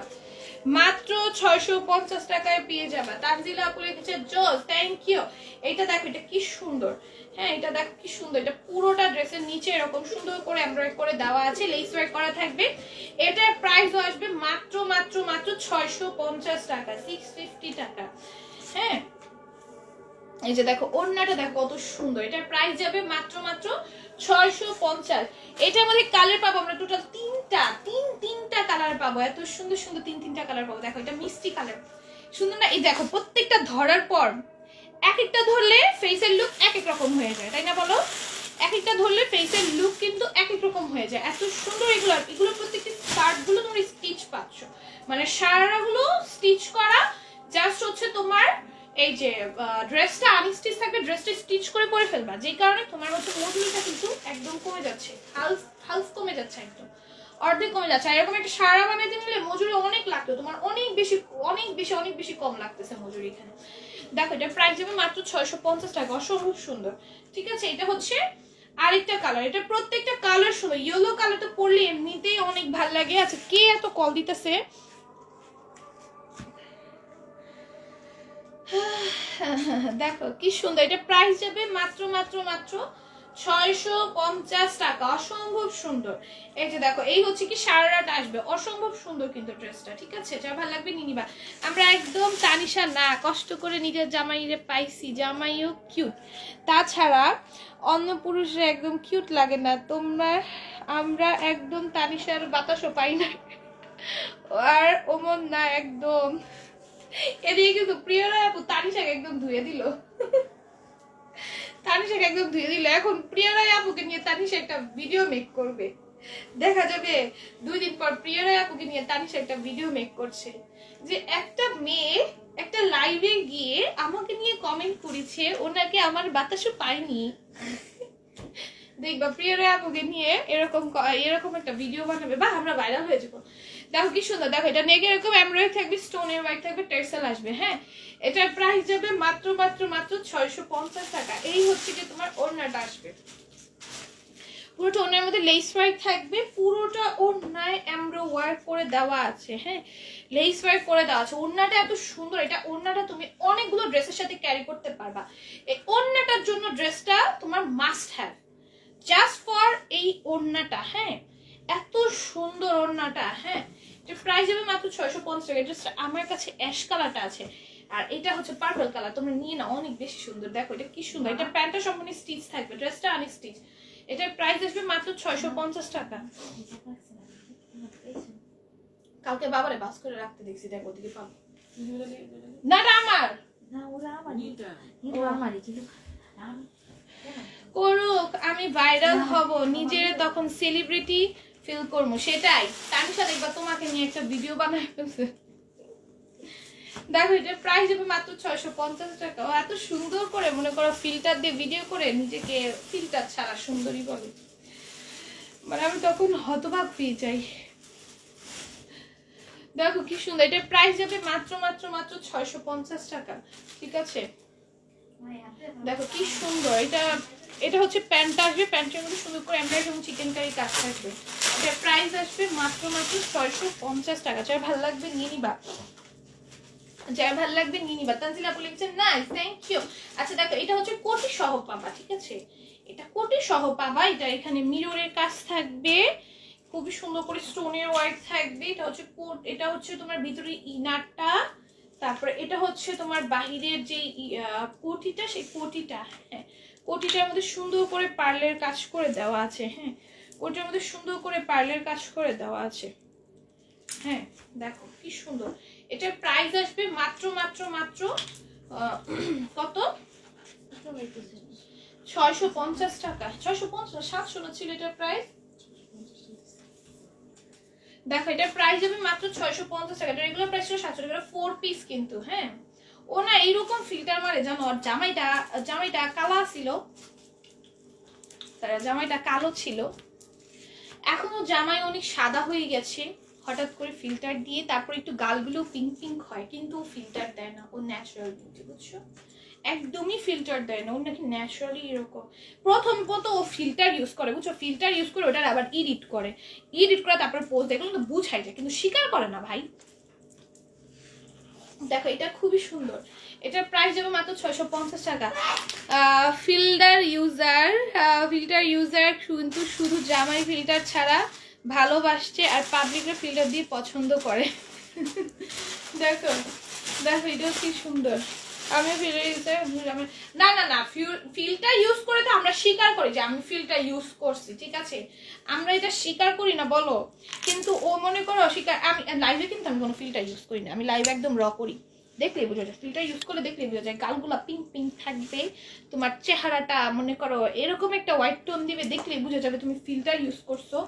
মাত্র 650 টাকায় পেয়ে যাবা। তানজিলা আপু লিখেছে জোস, থ্যাংক ইউ। এটা দেখো এটা কি সুন্দর, হ্যাঁ এটা দেখো কি সুন্দর, এটা পুরোটা ড্রেসের নিচে এরকম সুন্দর করে এমব্রয়ডারি করে দেওয়া আছে, লেস ওয়ার্ক করা থাকবে। এটার প্রাইসও আসবে মাত্র মাত্র মাত্র 650 টাকা, 650 টাকা। হ্যাঁ এই যে দেখো ওড়নাটা দেখো কত সুন্দর, এটার প্রাইস যাবে মাত্র মাত্র 650। এটার মধ্যে কালার পাবো আমরা টোটাল তিনটা কালার পাবো, এত সুন্দর সুন্দর তিনটা কালার পাবো। দেখো এটা মিষ্টি কালার, সুন্দর না? এই দেখো প্রত্যেকটা ধরার পর এক একটা ধরলে ফেসের লুক এক এক রকম হয়ে যায়, তাই না বলো? এক একটা ধরলে ফেসের লুক কিন্তু এক এক রকম হয়ে যায়, এত সুন্দর এগুলো। এগুলো প্রত্যেকটা স্কার্ট গুলো তোমরা স্টিচ পাচ্ছ, মানে সারাগুলো স্টিচ করা, জাস্ট হচ্ছে তোমার এই যে ড্রেসটা আনস্টিচ থাকবে, ড্রেসটা স্টিচ করে পরে ফেলবা, যে কারণে তোমার হচ্ছে মজুরিটা কিন্তু একদম কমে যাচ্ছে, হালফ কমে যাচ্ছে, একদম অর্ধেক কমে যাচ্ছে। আর এরকম একটা সারা বানাইতে নিলে মজুরি অনেক লাগতো তোমার, অনেক বেশি কম লাগতেছে মজুরি এখানে। দেখো এটা প্রাইস যাবে মাত্র 650 টাকা, অসম্ভব সুন্দর। ঠিক আছে এটা হচ্ছে আরেকটা কালার, এটা প্রত্যেকটা কালার সুন্দর। ইয়েলো কালারটা পরলে এমনিতেই অনেক ভালো লাগে। আচ্ছা কে এত কল দিতেছে? দেখো কি সুন্দর, এটা প্রাইস যাবে মাত্র মাত্র মাত্র 650 টাকা, অসম্ভব সুন্দর। এই যে দেখো এই হচ্ছে কি সারারাত আসবে, অসম্ভব সুন্দর কিন্তু ড্রেসটা। ঠিক আছে যা ভালো লাগবে নিয়ে নিবা। আমরা একদম তানিশা না, কষ্ট করে নিজের জামাইরে পাইছি, জামাইও কিউট, তাছাড়া অন্য পুরুষরা একদম কিউট লাগে না। আমরা একদম তানিশার বাতাসও পাই না, আর ওমন না একদম। এদিকে কিন্তু প্রিয়রা আপু তানিশাকে একদম ধুয়ে দিল, তানিশাকে একদম ধুয়ে দিল। এখন প্রিয়রা আপুকে নিয়ে তানিশা একটা ভিডিও মেক করবে, দেখা যাবে 2 দিন পর প্রিয়রা আপুকে নিয়ে তানিশা একটা ভিডিও মেক করছে যে একটা মেয়ে একটা লাইভে গিয়ে আমাকে নিয়ে কমেন্ট করেছে ওনাকে আমার বাতাসও পায়নি। দেখবা প্রিয়রা আপুকে নিয়ে এরকম একটা ভিডিও বানাবে, বা আমরা ভাইরাল হয়ে যাবো। দেখো কি সুন্দর, দেখো এটা নেকে এরকম এমব্রয়ডারি থাকবে, স্টোনের ওয়ার্ক থাকবে, টেক্সটাইল আসবে। হ্যাঁ এটার প্রাইস যাবে মাত্র মাত্র মাত্র 650 টাকা। এই হচ্ছে কি তোমার ওড়নাটা আসবে, পুরোটা ওড়নার মধ্যে লেস ওয়ার্ক থাকবে, পুরোটা ওড়নায় এমব্রয়ডারি ওয়ার্ক করে দেওয়া আছে। হ্যাঁ লেস ওয়ার্ক করে দেওয়া আছে, ওড়নাটা এত সুন্দর। এটা ওড়নাটা তুমি অনেকগুলো ড্রেসের সাথে ক্যারি করতে পারবা। এই ওড়নাটার জন্য ড্রেসটা তোমার মাস্ট হ্যাভ, জাস্ট ফর এই ওড়নাটা। হ্যাঁ এত সুন্দর ওড়নাটা। হ্যাঁ এর প্রাইস হবে মাত্র 650 টাকা। জাস্ট আমার কাছে অ্যাশ কালারটা আছে, আর এটা হচ্ছে পার্পল কালার, তোমরা নিয়ে নাও, অনেক বেশি সুন্দর। দেখো এটা কি সুন্দর, এটা প্যান্টটা সম্পূর্ণ স্টিচ থাকবে, ড্রেসটা আনস্টিচ। এটার প্রাইস আসবে মাত্র 650 টাকা। কালকে বাবারে বাস করে রাখতে দেখছি, দেখো ওদিকে পাবো না, এটা আমার না, ওরা আমার, এটা আমারই, কিন্তু করুক, আমি ভাইরাল হব, নিজের তখন সেলিব্রিটি ফিল করবো, সেটাই। তানিশা দেখবা তোমাকে নিয়ে একটা ভিডিও বানাই ফেলছে। দেখো এটার প্রাইস হবে মাত্র 650 টাকা। এত সুন্দর করে মনে করো ফিল্টার দিয়ে ভিডিও করে নিজেকে ফিল্টার ছাড়া সুন্দরী বলে, মানে আমি তখন হতবাক পেয়ে যাই। দেখো কি সুন্দর, এটার প্রাইস যাবে মাত্র মাত্র মাত্র 650 টাকা। ঠিক আছে দেখো কি সুন্দর, এটা হচ্ছে প্যান্টটা আসবে, প্যান্টের মধ্যে সুন্দর করে এমব্রয়ডারি এবং চিকেন কারি কাজ থাকবে। এটার প্রাইস আসবে মাত্র মাত্র 650 টাকা। যার ভালো লাগবে নিয়ে নিবা, যার ভালো লাগবে নিয়ে নিবা। তানজিলা আপু লিখছেন নাইস, থ্যাংক ইউ। আচ্ছা দেখো এটা হচ্ছে কোটি সহ পাবা। ঠিক আছে এটা কোটি সহ পাবা, এটা এখানে মিররের কাজ থাকবে, খুবই সুন্দর করে স্টোনের ওয়ার্ক থাকবে। এটা হচ্ছে কোট, এটা হচ্ছে তোমার ভিতরে ইনারটা, তারপরে এটা হচ্ছে তোমার বাহিরের যে কোটিটা, সেই কোটিটা। হ্যাঁ কোটিটার মধ্যে সুন্দর করে পার্লের কাজ করে দেওয়া আছে। হ্যাঁ কোটিটার মধ্যে সুন্দর করে পার্লের কাজ করে দেওয়া আছে। হ্যাঁ দেখো কি সুন্দর। এটার প্রাইস আসবে মাত্র মাত্র মাত্র কত 650 টাকা। 650 700 ছিল এটার প্রাইস। দেখো এটার প্রাইস যাবে মাত্র 650 টাকা। এটা রেগুলার প্রাইস ছিল 700 টাকা। 4 পিস কিন্তু। হ্যাঁ ও না এইরকম ফিল্টার মারে জানো। আর জামাইটা কালো ছিল, জামাইটা কালো ছিল, এখনো জামাই অনেক সাদা হয়ে গেছে হঠাৎ করে ফিল্টার দিয়ে। তারপর একটু গালগুলো পিঙ্ক পিঙ্ক হয়, কিন্তু ও ফিল্টার দেয় না, ও ন্যাচারাল বিউটি, বুঝছো? একদমই ফিল্টার দেয় না, ওর নাকি ন্যাচারালি এরকম। প্রথমত ও ফিল্টার ইউজ করে, বুঝছো? ফিল্টার ইউজ করে ওটার আবার এডিট করে তারপরে পোস্ট দেয়, এগুলো তো বুঝাই যায়, কিন্তু স্বীকার করে না ভাই। দেখো এটা খুবই সুন্দর। এটার প্রাইস যাবে মাত্র 650 টাকা। ফিল্টার ইউজার কিন্তু শুধু জামাই ফিল্টার ছাড়া ভালোবাসছে আর পাবলিকের ফিল্টার দিয়ে পছন্দ করে। দেখো দেখো এটাও কি সুন্দর। আমি ফিল্টার ইউজার না ফিল্টার ইউজ করে তো আমরা স্বীকার করি যে আমি ফিল্টার ইউজ করছি, ঠিক আছে? আমরা এটা স্বীকার করি না বলো, কিন্তু ও মনে করো স্বীকার। আমি লাইভে কিন্তু আমি কোনো ফিল্টার ইউজ করি না, আমি লাইভ একদম র করি, দেখলেই বোঝা যায়। ফিল্টার ইউজ করলে দেখলেই বোঝা যায়, গালগুলা পিঙ্ক পিঙ্ক থাকবে, তোমার চেহারাটা মনে করো এরকম একটা হোয়াইট টোন দিবে, দেখলেই বোঝা যাবে তুমি ফিল্টার ইউজ করছো।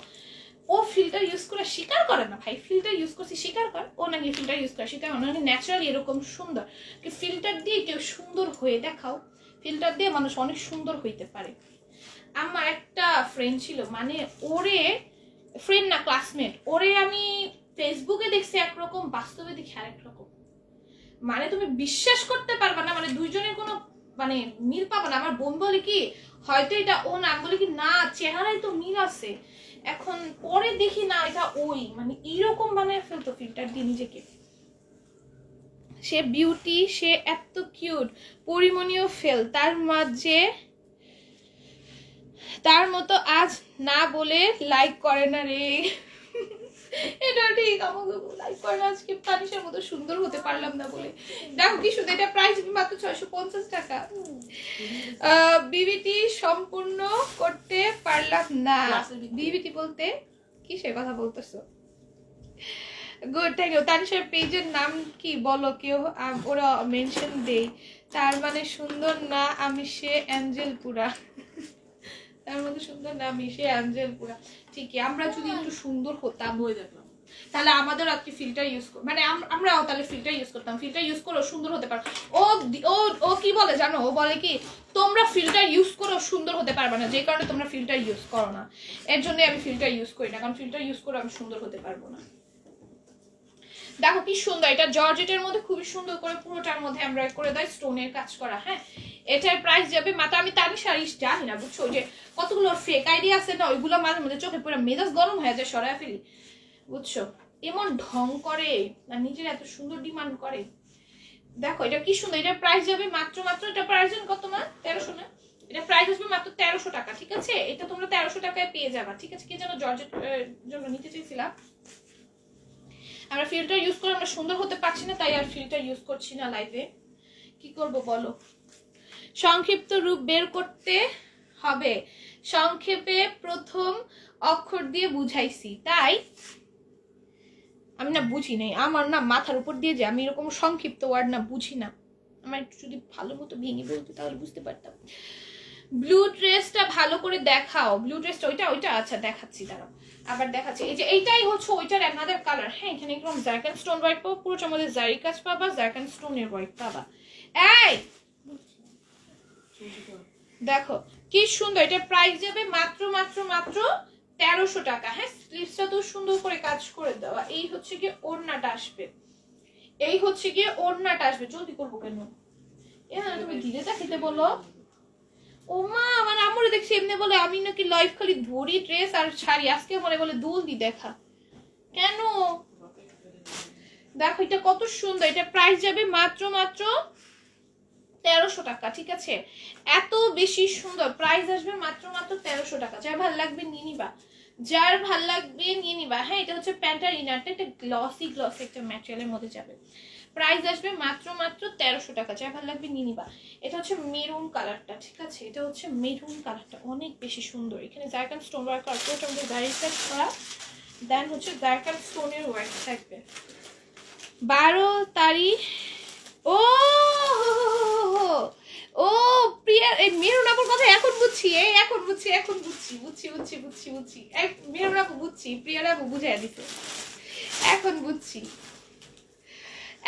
ও ফিল্টার ইউজ করে স্বীকার করে না ভাই, ফিল্টার ইউজ করছি স্বীকার কর। ও নাকি ফিল্টার ইউজ করে স্বীকার, নাকি ন্যাচারালি এরকম সুন্দর। ফিল্টার দিয়ে কেউ সুন্দর হয়ে দেখাও, ফিল্টার দিয়ে মানুষ অনেক সুন্দর হইতে পারে। আমার একটা ফ্রেন্ড ছিল, মানে ওরে ফ্রেন্ড না ক্লাসমেট, ওরে আমি ফেসবুকে দেখছি একরকম, বাস্তবে দেখি আরেক রকম। মানে তুমি বিশ্বাস করতে পারবা না, মানে দুইজনের কোনো মানে মিল পাবা না। আমার বোন বলে কি হয়তো এটা ও না, বলে কি না চেহারায় তো মিল আছে। এখন পরে দেখি না এটা ওই, মানে এইরকম বানায় ফেলতো ফিল্টার দিয়ে নিজেকে। সে বিউটি, সে এত কিউট, পরিমণীয় ফেল, তার মতো আজ না বলে লাইক করে না রে। এটা ঠিক, আমাকে লাইক করে না, আজকে তানিশের মতো সুন্দর হতে পারলাম না বলে। দেখো কি সুন্দর। এটা প্রাইস মাত্র 650 টাকা। বিবিটি সম্পূর্ণ করতে পারলাম না। বিবিটি বলতে কিসের কথা বলতেছো? Good, thank you. তানিশের পেজের নাম কি বলো কেউ, ওরা মেনশন দেই। তার মানে সুন্দর না আমি সে অ্যাঞ্জেল পুরা। তার মধ্যে সুন্দর না আমি সে অ্যাঞ্জেল পুরা। ঠিকই, আমরা যদি একটু সুন্দর হতাম হয়ে দেখলাম, তাহলে আমাদের আজকে ফিল্টার ইউজ মানে আমরাও তাহলে ফিল্টার ইউজ করতাম। ফিল্টার ইউজ করে সুন্দর হতে পারো। ও কি বলে জানো? ও বলে কি তোমরা ফিল্টার ইউজ করে সুন্দর হতে পারবে না, যে কারণে তোমরা ফিল্টার ইউজ করো না। এর জন্য আমি ফিল্টার ইউজ করি না, কারণ ফিল্টার ইউজ করে আমি সুন্দর হতে পারবো না। দেখো কি সুন্দর। এটা জর্জেটের মধ্যে খুবই সুন্দর করে পুরোটার মধ্যে এমব্রয়ডারি করে দেয়, স্টোনের কাজ করা। হ্যাঁ এটার প্রাইস যাবে মাত্র, আমি তানিশার জানি না, বুঝছো? যে কতগুলো ফেক আইডি আছে না, ওইগুলো মাঝে মধ্যে চোখে পুরো মেজাজ গরম হয়ে যায়, সরাই ফেলি, বুঝছো? এমন ঢং করে আর নিজের এত সুন্দর ডিমান্ড করে। দেখো এটা কি সুন্দর। এটার প্রাইস যাবে মাত্র এটা প্রাইস কত না? 1300 না? এটা প্রাইস আসবে মাত্র 1300 টাকা, ঠিক আছে? এটা তোমরা 1300 টাকায় পেয়ে যাবা, ঠিক আছে? কি যেন জর্জেট জন্য নিতে চাইছিলাম। আমরা ফিল্টার ইউজ করে আমরা সুন্দর হতে পারছি না, তাই আর ফিল্টার ইউজ করছি না লাইভে। কি করব বলো? সংক্ষিপ্ত রূপ বের করতে হবে, সংক্ষেপে প্রথম অক্ষর দিয়ে বুঝাইছি, তাই আমি না বুঝি নাই। আমার না মাথার উপর দিয়ে যে আমি এরকম সংক্ষিপ্ত ওয়ার্ড না বুঝি না। আমার একটু যদি ভালো মতো ভেঙে বলতে তাহলে বুঝতে পারতাম। ব্লু ড্রেসটা ভালো করে দেখাও। ব্লু ড্রেসটা ওইটা আচ্ছা দেখাচ্ছি, দাঁড়াও আবার দেখাচ্ছি। এই যে এইটাই হচ্ছে ওইটার অ্যানাদার কালার। হ্যাঁ এখানে একদম জারকান স্টোন ওয়ার্ক পাবো, পুরোটার মধ্যে জারি কাজ পাবা, জারকান স্টোনের ওয়ার্ক পাবা। এই দেখো কি সুন্দর। এটা প্রাইস যাবে মাত্র 1300 টাকা। হ্যাঁ স্লিভসটা তো সুন্দর করে কাজ করে দেওয়া। এই হচ্ছে কি ওড়নাটা আসবে, জলদি করবো কেন? তুমি ধীরে দেখাইতে বলো। ও মা আমার আম্মুরে দেখছি এমনি বলে আমি নাকি লাইফ খালি ধরি ড্রেস আর শাড়ি, আজকে মনে বলে দুল দি দেখা কেন? দেখো এটা কত সুন্দর। এটা প্রাইস যাবে মাত্র 1300 টাকা, ঠিক আছে? এত বেশি সুন্দর প্রাইস আসবে মাত্র 1300 টাকা। যার ভাল লাগবে নিয়ে নিবা, যার ভাল লাগবে নিয়ে নিবা। হ্যাঁ এটা হচ্ছে প্যান্টার ইনারটা, এটা গ্লসি একটা ম্যাটেরিয়ালের মধ্যে যাবে। প্রাইস আসবে মাত্র 1300 টাকা। যার ভাল লাগবে নিয়ে নিবা। এটা হচ্ছে মেরুন কালারটা, ঠিক আছে? এটা হচ্ছে মেরুন কালারটা অনেক বেশি সুন্দর। এখানে জারকান স্টোন ওয়ার্ক করা, পুরোটার মধ্যে জারি কাজ করা, দেন হচ্ছে ডার্ক অ্যান্ড স্টোনের ওয়ার্ক থাকবে। 12 তারিখ। ও ও প্রিয়া, এই মেরুন আপুর কথা এখন বুঝছি, এখন বুঝছি মেরুন আপু বুঝছি, প্রিয়া আপু বুঝাই দিতে, এখন বুঝছি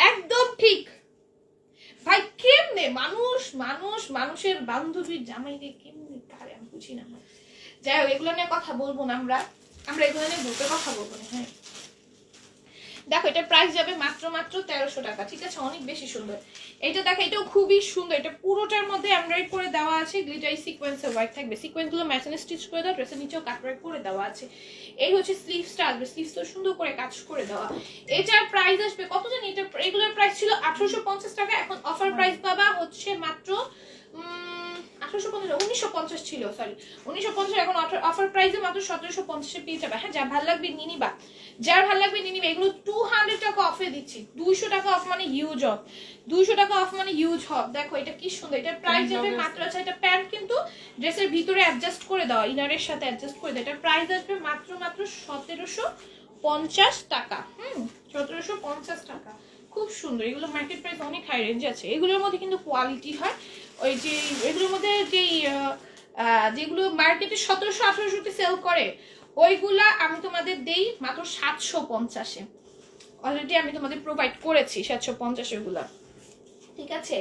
একদম ঠিক। ভাই কেমনে মানুষের বান্ধবীর জামাইকে কেমনে কারে আমি বুঝি না। যাই হোক, এগুলো নিয়ে কথা বলবো না, আমরা এগুলো নিয়ে গ্রুপে কথা বলবো না। হ্যাঁ দেখো, এটা প্রাইস যাবে মাত্র 1300 টাকা। ঠিক আছে, অনেক বেশি সুন্দর। এটা দেখো, এটাও খুবই সুন্দর। এটা পুরোটার মধ্যে এমব্রয়ডারি করে দেওয়া আছে, গ্লিটারি সিকোয়েন্সের ওয়ার্ক থাকবে। সিকোয়েন্সগুলো ম্যাচিং স্টিচ করে দেওয়া, ড্রেসের নিচেও কাটওয়ার্ক করে দেওয়া আছে। এই হচ্ছে স্লিভসটা আসবে, স্লিভসটা সুন্দর করে কাজ করে দেওয়া। এটার প্রাইস আসবে কত জানি, এটা রেগুলার প্রাইস ছিল 1850 টাকা, এখন অফার প্রাইস পাবা হচ্ছে মাত্র 1950 ছিল, সরি 1950, এখন অফার প্রাইসে মাত্র 1750 পেয়ে যাবে। হ্যাঁ, যা ভালো লাগবে নিয়ে নিবা, যার ভালো লাগবে নিয়ে নিবে। এগুলো 200 টাকা অফে দিচ্ছি, 200 টাকা অফ মানে হিউজ অফ, 200 টাকা অফ মানে হিউজ অফ। দেখো এটা কি সুন্দর, এটা প্রাইস যাবে মাত্র, আচ্ছা এটা প্যান্ট কিন্তু ড্রেসের ভিতরে অ্যাডজাস্ট করে দেওয়া, ইনারের সাথে অ্যাডজাস্ট করে দেওয়া। এটা প্রাইস আসবে মাত্র 1750 টাকা। 1750 টাকা, খুব সুন্দর। এগুলো মার্কেট প্রাইস অনেক হাই রেঞ্জ আছে। এগুলোর মধ্যে কিন্তু কোয়ালিটি হয়, ওই যে এগুলোর মধ্যে যেগুলো মার্কেটে 1700-1800 সেল করে, ওইগুলা আমি তোমাদের দেই মাত্র 750-এ। অলরেডি আমি তোমাদের প্রোভাইড করেছি 750 গুলা। ঠিক আছে,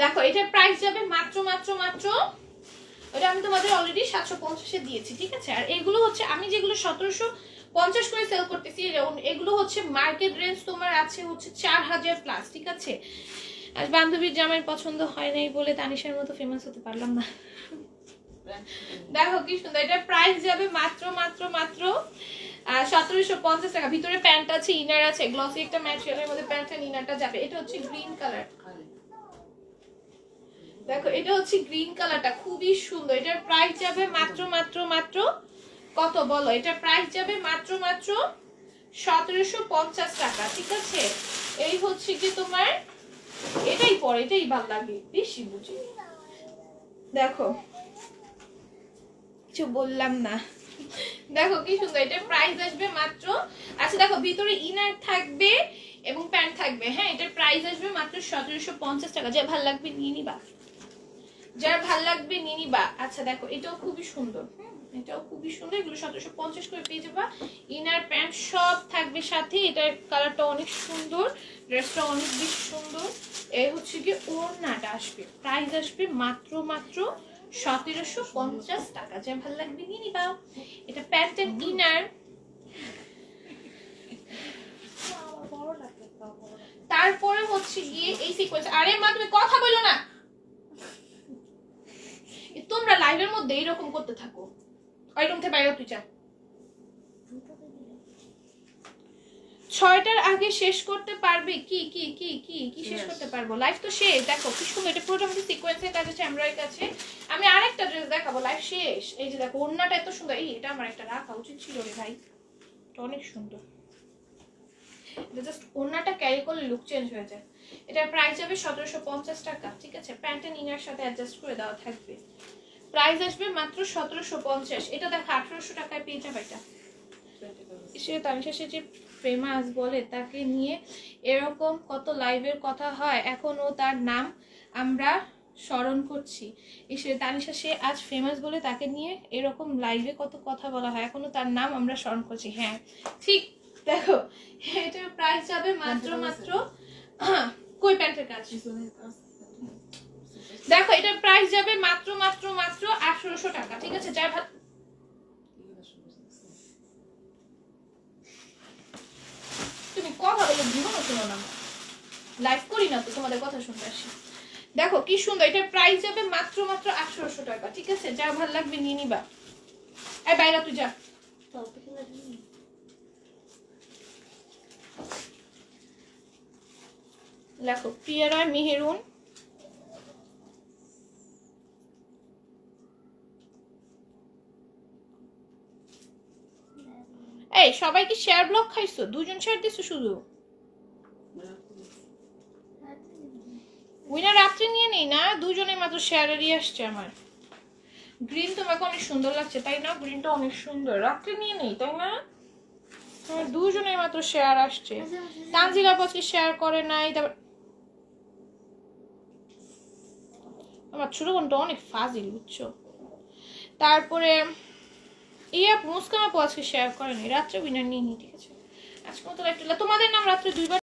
দেখো এটার প্রাইস যাবে মাত্র ওটা আমি তোমাদের অলরেডি 750-এ দিয়েছি। ঠিক আছে, আর এগুলো হচ্ছে আমি যেগুলো 1750 করে সেল করতেছি, এগুলো হচ্ছে মার্কেট রেঞ্জ তোমার আছে হচ্ছে 4000 প্লাস। ঠিক আছে, আর বান্ধবীর জামাই পছন্দ হয় নাই বলে তানিশার মতো ফেমাস হতে পারলাম না। দেখো কি সুন্দর, এটা প্রাইস যাবে মাত্র 1750 টাকা। ভিতরে প্যান্ট আছে, ইনার আছে, গ্লসি একটা ম্যাটেরিয়ালের মধ্যে প্যান্ট আর ইনারটা যাবে। এটা হচ্ছে গ্রিন কালার, দেখো এটা হচ্ছে গ্রিন কালারটা, খুবই সুন্দর। এটার প্রাইস যাবে মাত্র কত বলো, এটার প্রাইস যাবে মাত্র 1750 টাকা। ঠিক আছে, এই হচ্ছে কি তোমার, এটাই পরে, এটাই ভালো লাগে বেশি বুঝি। দেখো কিছু বললাম না, দেখো কি সুন্দর। এটার প্রাইস আসবে মাত্র, আচ্ছা দেখো ভিতরে ইনার থাকবে এবং প্যান্ট থাকবে। হ্যাঁ, এটার প্রাইস আসবে মাত্র 1750 টাকা। যা ভালো লাগবে নিয়ে নিবা, যার ভালো লাগবে নিয়ে নিবা। আচ্ছা দেখো এটাও খুবই সুন্দর, এটাও খুবই সুন্দর। এগুলো 1750 করে পেয়ে যাবা, ইনার প্যান্ট সব থাকবে সাথে। এটার কালারটা অনেক সুন্দর, ড্রেসটা অনেক বেশি সুন্দর। এই হচ্ছে কি ওড়নাটা আসবে, প্রাইস আসবে মাত্র 1750 টাকা। যা ভালো লাগবে নিয়ে নিবা। এটা প্যান্ট এন্ড ইনার, তারপরে হচ্ছে গিয়ে এই সিকোয়েন্স। আরে মা তুমি কথা বলো না, তোমরা লাইভের মধ্যে এইরকম করতে থাকো। ওই রুম থেকে বাইরে তুই যা, 6টার আগে শেষ করতে পারবে কি কি কি কি কি শেষ করতে পারবো? লাইভ তো শেষ। দেখো কি সুন্দর, এটা পুরোটা মধ্যে সিকোয়েন্সের কাজ আছে, এমব্রয়ডারি কাছে। আমি আরেকটা ড্রেস দেখাবো, লাইভ শেষ। এই যে দেখো ওড়নাটা এত সুন্দর, এই এটা আমার একটা রাখা উচিত ছিল রে ভাই, এটা অনেক সুন্দর। এটা জাস্ট ওড়নাটা ক্যারি করলে লুক চেঞ্জ হয়ে যায়। এটার প্রাইস যাবে 1750 টাকা। ঠিক আছে, প্যান্ট এন্ড ইনার সাথে অ্যাডজাস্ট করে দেওয়া থাকবে। প্রাইস আসবে মাত্র 1750। এটা দেখো 1800 টাকায় পেয়ে যাবে। এটা সে তানিশা সে যে ফেমাস বলে, তাকে নিয়ে এরকম কত লাইভের কথা হয়, এখনো তার নাম আমরা স্মরণ করছি। এসে তানিশা সে আজ ফেমাস বলে তাকে নিয়ে এরকম লাইভে কত কথা বলা হয়, এখনো তার নাম আমরা স্মরণ করছি। হ্যাঁ ঠিক, দেখো এটার প্রাইস যাবে মাত্র কই প্যান্টের কাজ, দেখো এটার প্রাইস যাবে মাত্র 1800 টাকা। ঠিক আছে, যার তুমি কথা বলে জীবনও শোনো না, লাইভ করি না তো তোমাদের কথা শুনতে আসি। দেখো কি সুন্দর, এটার প্রাইস যাবে মাত্র 1800 টাকা। ঠিক আছে, যা ভালো লাগবে নিয়ে নিবা। এই বাইরে তুই যা, দেখো প্রিয়া রয় মেহেরুন, এই সবাই কি শেয়ার ব্লক খাইছো? দুজন শেয়ার দিছো শুধু, উইনার রাত্রে নিয়ে নেই না, দুজনে মাত্র শেয়ারেরই আসছে। আমার গ্রিন তোমাকে অনেক সুন্দর লাগছে তাই না? গ্রিনটা অনেক সুন্দর, রাত্রে নিয়ে নেই তাই না? দুজনের মাত্র শেয়ার আসছে। তানজিলা আজকে শেয়ার করে নাই। তারপর আমার ছোট বোনটা অনেক ফাজিল বুঝছো। তারপরে মুস্কান আপু আজকে শেয়ার করেনি, রাত্রে উইনার নিয়ে নি। ঠিক আছে, আজকে মতো লাইভটা তোমাদের নাম রাত্রে 2 বার